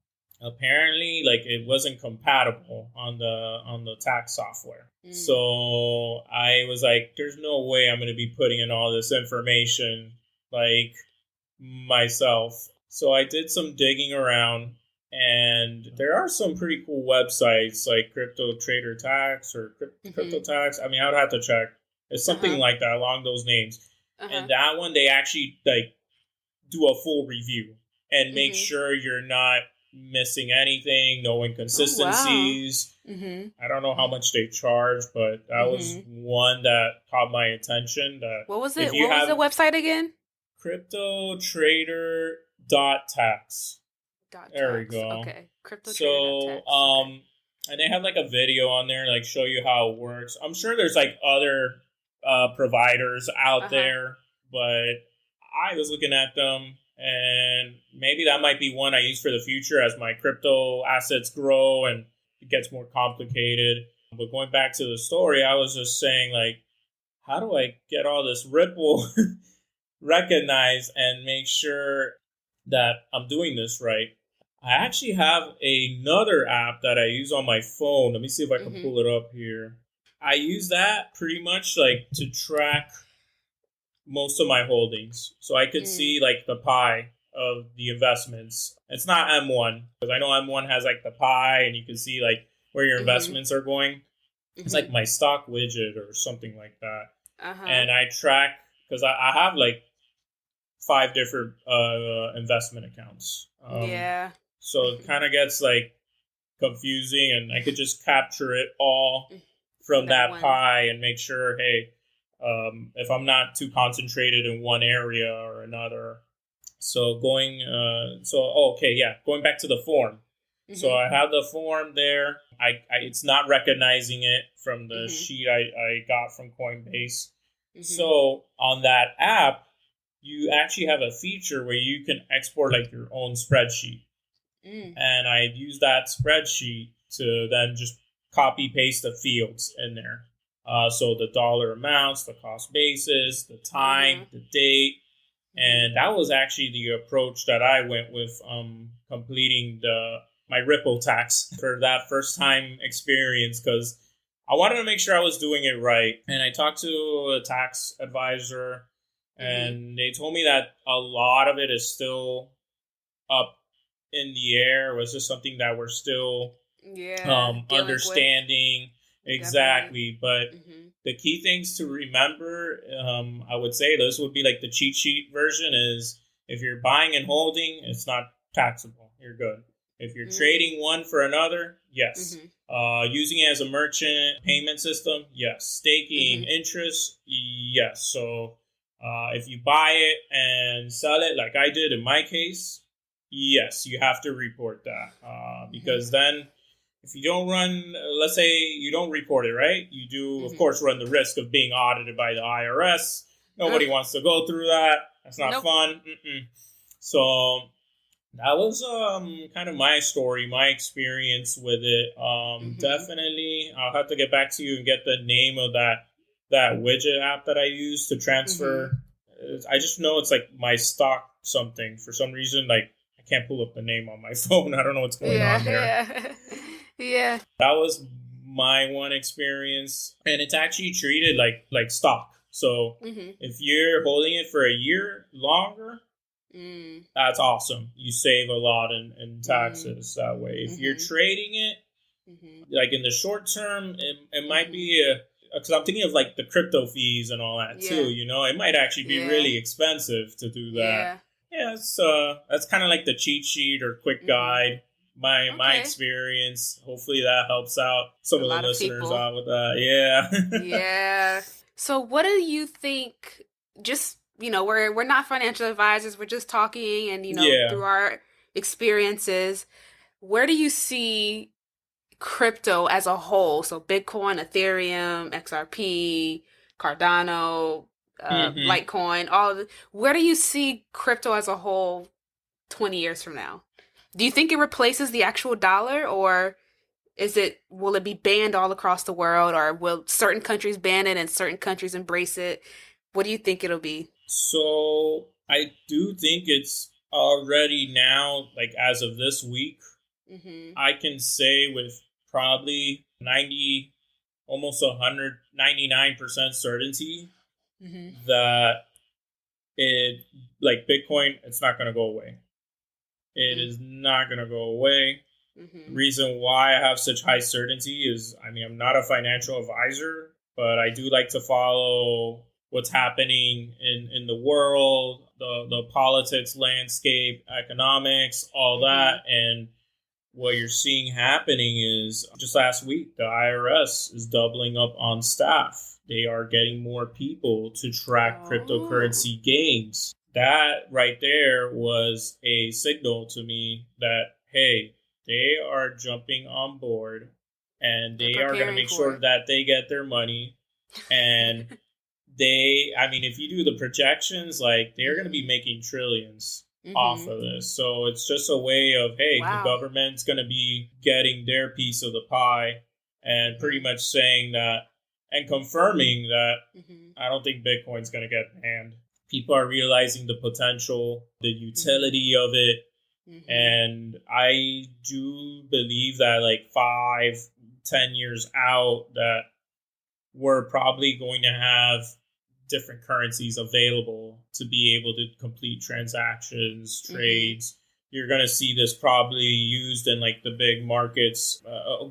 Apparently, it wasn't compatible on the tax software. So I was like, there's no way I'm going to be putting in all this information myself. So I did some digging around. And there are some pretty cool websites like Crypto Trader Tax or Crypto Tax. I mean, I would have to check. It's something like that along those names. And that one, they actually do a full review and make sure you're not missing anything, no inconsistencies. Oh, wow. I don't know how much they charge, but that was one that caught my attention. What was it? What was the website again? CryptoTrader.tax. There we go. Okay. So, and they have a video on there, show you how it works. I'm sure there's other providers out there, but I was looking at them, and maybe that might be one I use for the future as my crypto assets grow and it gets more complicated. But going back to the story, I was just saying, how do I get all this Ripple recognized and make sure that I'm doing this right? I actually have another app that I use on my phone. Let me see if I can pull it up here. I use that pretty much to track most of my holdings. So I could see the pie of the investments. It's not M1 because I know M1 has the pie and you can see where your investments are going. It's my stock widget or something like that. And I track because I have 5 different investment accounts. So it kind of gets confusing, and I could just capture it all from that pie and make sure, hey, if I'm not too concentrated in one area or another. So going back to the form. So I have the form there. It's not recognizing it from the sheet I got from Coinbase. So on that app, you actually have a feature where you can export your own spreadsheet. And I use that spreadsheet to then just copy paste the fields in there. So the dollar amounts, the cost basis, the time, the date. And that was actually the approach that I went with completing my Ripple tax for that first time experience, because I wanted to make sure I was doing it right. And I talked to a tax advisor, and they told me that a lot of it is still up in the air. It was just something that we're still understanding. Exactly. But the key things to remember, I would say this would be like the cheat sheet version is if you're buying and holding, it's not taxable. You're good. If you're trading one for another, yes. Using it as a merchant payment system, yes. Staking interest, yes. So if you buy it and sell it like I did in my case, yes, you have to report that because then if you don't run, let's say you don't report it, right? You do, of course, run the risk of being audited by the IRS. Nobody wants to go through that. That's not fun. So that was kind of my story, my experience with it. Definitely, I'll have to get back to you and get the name of that widget app that I use to transfer. I just know it's like my stock something. For some reason, like I can't pull up the name on my phone. I don't know what's going on there. Yeah. That was my one experience, and it's actually treated like stock. So if you're holding it for a year longer, that's awesome. You save a lot in taxes that way. If you're trading it, like in the short term, it might be because I'm thinking of like the crypto fees and all that too. You know, it might actually be really expensive to do that. Yeah, that's kind of like the cheat sheet or quick guide. My experience. Hopefully that helps out some of the listeners out with that. Yeah. So what do you think? Just we're not financial advisors. We're just talking, and through our experiences, where do you see crypto as a whole? So Bitcoin, Ethereum, XRP, Cardano, Litecoin, where do you see crypto as a whole 20 years from now? Do you think it replaces the actual dollar, or will it be banned all across the world, or will certain countries ban it and certain countries embrace it? What do you think it'll be? So I do think it's already now, like as of this week, I can say with probably 90, almost 199% certainty that it, like Bitcoin, it's not going to go away. It is not going to go away. The reason why I have such high certainty is, I mean, I'm not a financial advisor, but I do like to follow what's happening in the world, the politics, landscape, economics, all that. And what you're seeing happening is just last week, the IRS is doubling up on staff. They are getting more people to track cryptocurrency gains. That right there was a signal to me that, hey, they are jumping on board and they are going to make sure that they get their money. And if you do the projections, like they're going to be making trillions off of this. So it's just a way of, hey, the government's going to be getting their piece of the pie and pretty much saying that and confirming that I don't think Bitcoin's going to get banned. People are realizing the potential, the utility of it. And I do believe that like 5-10 years out that we're probably going to have different currencies available to be able to complete transactions, trades. You're going to see this probably used in like the big markets,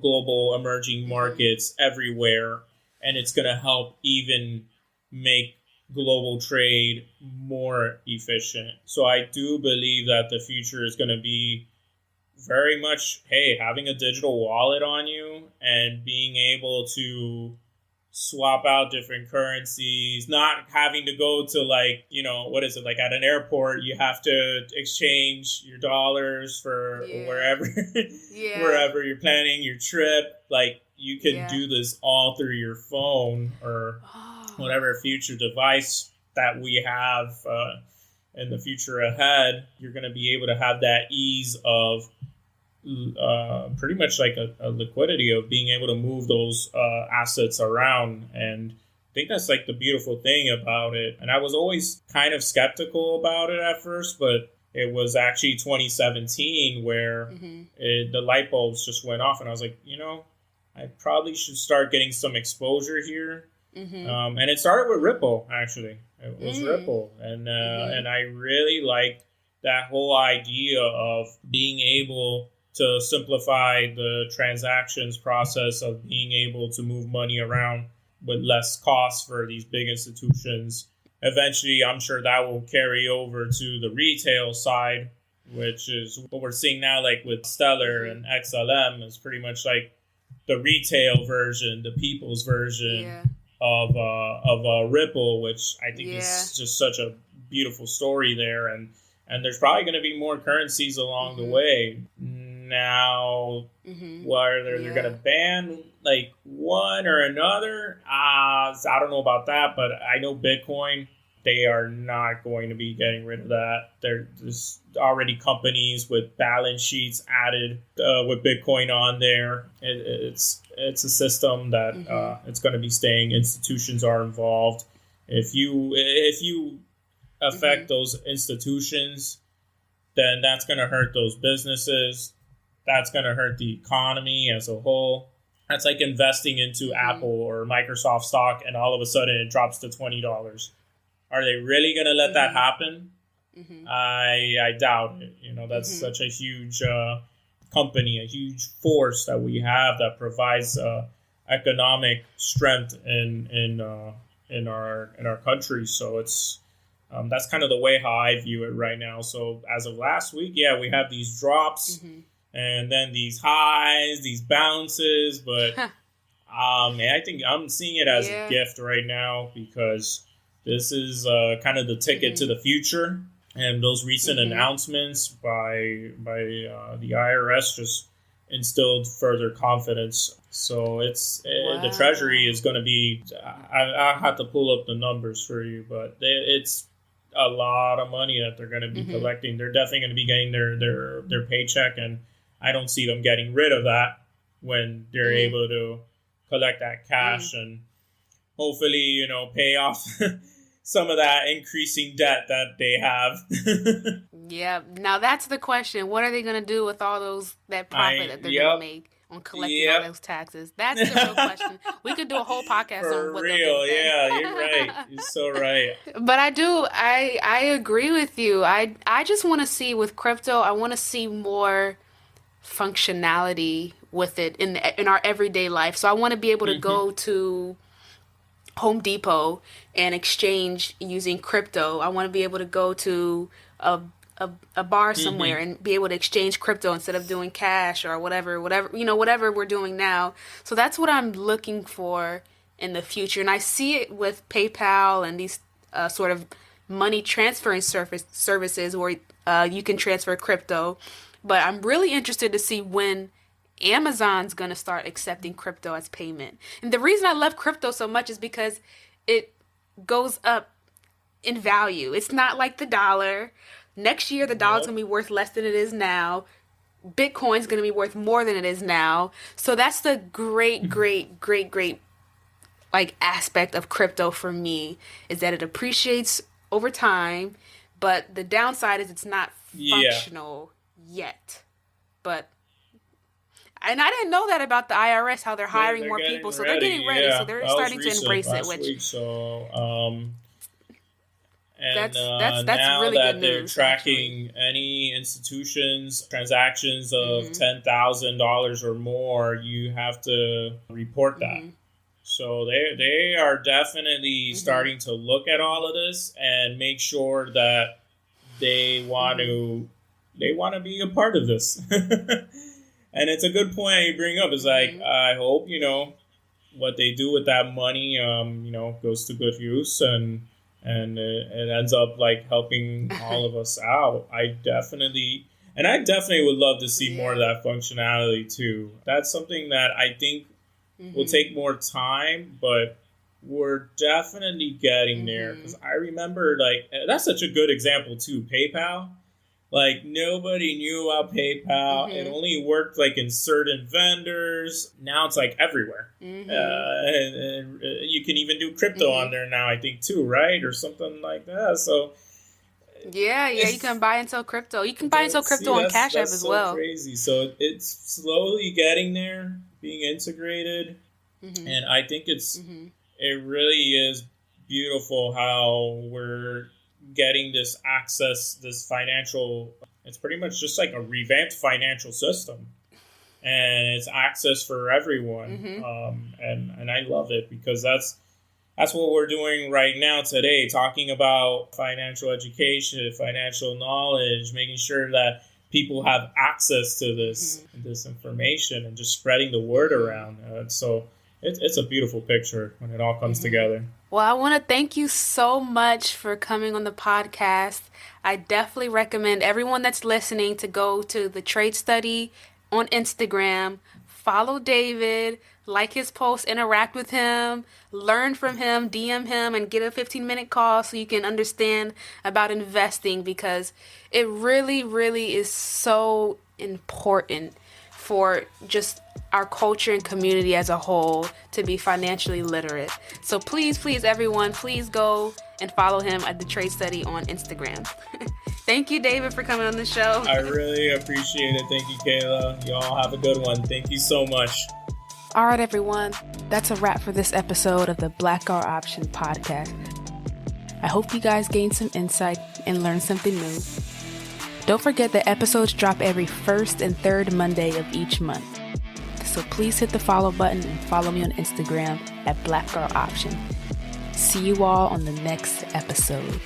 global emerging markets everywhere. And it's going to help even make global trade more efficient. So I do believe that the future is going to be very much, hey, having a digital wallet on you and being able to swap out different currencies, not having to go to like, what is it? Like at an airport, you have to exchange your dollars for wherever you're planning your trip. Like you can do this all through your phone or whatever future device that we have in the future ahead. You're going to be able to have that ease of pretty much like a liquidity of being able to move those assets around. And I think that's like the beautiful thing about it. And I was always kind of skeptical about it at first, but it was actually 2017 where the light bulbs just went off. And I was like, I probably should start getting some exposure here. And it started with Ripple, actually. It was Ripple. And I really liked that whole idea of being able to simplify the transactions process of being able to move money around with less costs for these big institutions. Eventually, I'm sure that will carry over to the retail side, which is what we're seeing now, like with Stellar and XLM, is pretty much like the retail version, the people's version of Ripple, which I think is just such a beautiful story there. And there's probably going to be more currencies along the way. Now, whether they're going to ban like one or another, I don't know about that, but I know Bitcoin, they are not going to be getting rid of that. There's already companies with balance sheets added with Bitcoin on there. It's a system that it's going to be staying. Institutions are involved. If you affect those institutions, then that's going to hurt those businesses. That's going to hurt the economy as a whole. That's like investing into Apple or Microsoft stock, and all of a sudden it drops to $20. Are they really going to let that happen? I doubt it. That's such a huge company, a huge force that we have that provides economic strength in our country. So it's that's kind of the way how I view it right now. So as of last week, we have these drops. And then these highs, these bounces, but I think I'm seeing it as a gift right now, because this is kind of the ticket to the future. And those recent announcements by the IRS just instilled further confidence. So the Treasury is going to be. I have to pull up the numbers for you, but it's a lot of money that they're going to be collecting. They're definitely going to be getting their paycheck, and I don't see them getting rid of that when they're able to collect that cash and hopefully, pay off some of that increasing debt that they have. Yeah. Now that's the question. What are they going to do with all that profit that they're going to make on collecting all those taxes? That's the real question. We could do a whole podcast on what they'll do with that. You're right. You're so right. But I agree with you. I just want to see with crypto, I want to see more functionality with it in our everyday life. So I want to be able to go to Home Depot and exchange using crypto. I want to be able to go to a bar somewhere and be able to exchange crypto instead of doing cash or whatever we're doing now. So that's what I'm looking for in the future. And I see it with PayPal and these sort of money transferring services where you can transfer crypto. But I'm really interested to see when Amazon's going to start accepting crypto as payment. And the reason I love crypto so much is because it goes up in value. It's not like the dollar. Next year, the dollar's going to be worth less than it is now. Bitcoin's going to be worth more than it is now. So that's the great like aspect of crypto for me, is that it appreciates over time, but the downside is it's not functional yet. And I didn't know that about the IRS, how they're hiring more people. So they're getting ready. So they're starting to embrace it. That's now really that good they're news, tracking any institutions transactions of $10,000 or more, you have to report that. So they are definitely starting to look at all of this and make sure that they want to be a part of this. And it's a good point you bring up. Is like, I hope, what they do with that money, goes to good use and it ends up like helping all of us out. I definitely would love to see more of that functionality too. That's something that I think will take more time, but we're definitely getting there. Because I remember, like, that's such a good example too. PayPal. Like, nobody knew about PayPal. It only worked, like, in certain vendors. Now it's, like, everywhere. And you can even do crypto on there now, I think, too, right? Or something like that. So... Yeah, you can buy and sell crypto. You can buy and sell crypto on Cash App as well. That's so crazy. So it's slowly getting there, being integrated, and I think it really is beautiful how we're getting this access, this financial. It's pretty much just like a revamped financial system, and it's access for everyone. And I love it because that's what we're doing right now today, talking about financial education, financial knowledge, making sure that people have access to this information and just spreading the word around. So it's a beautiful picture when it all comes together. Well, I want to thank you so much for coming on the podcast. I definitely recommend everyone that's listening to go to The Trade Study on Instagram, follow David, like his posts, interact with him, learn from him, DM him, and get a 15-minute call so you can understand about investing, because it really, really is so important for just our culture and community as a whole to be financially literate. So please, everyone, please go and follow him at The Trade Study on Instagram. Thank you, David, for coming on the show. I really appreciate it. Thank you, Kayla. Y'all have a good one. Thank you so much. All right, everyone. That's a wrap for this episode of the BlackGirlOption podcast. I hope you guys gained some insight and learned something new. Don't forget that episodes drop every first and third Monday of each month. So please hit the follow button and follow me on Instagram at BlackGirlOption. See you all on the next episode.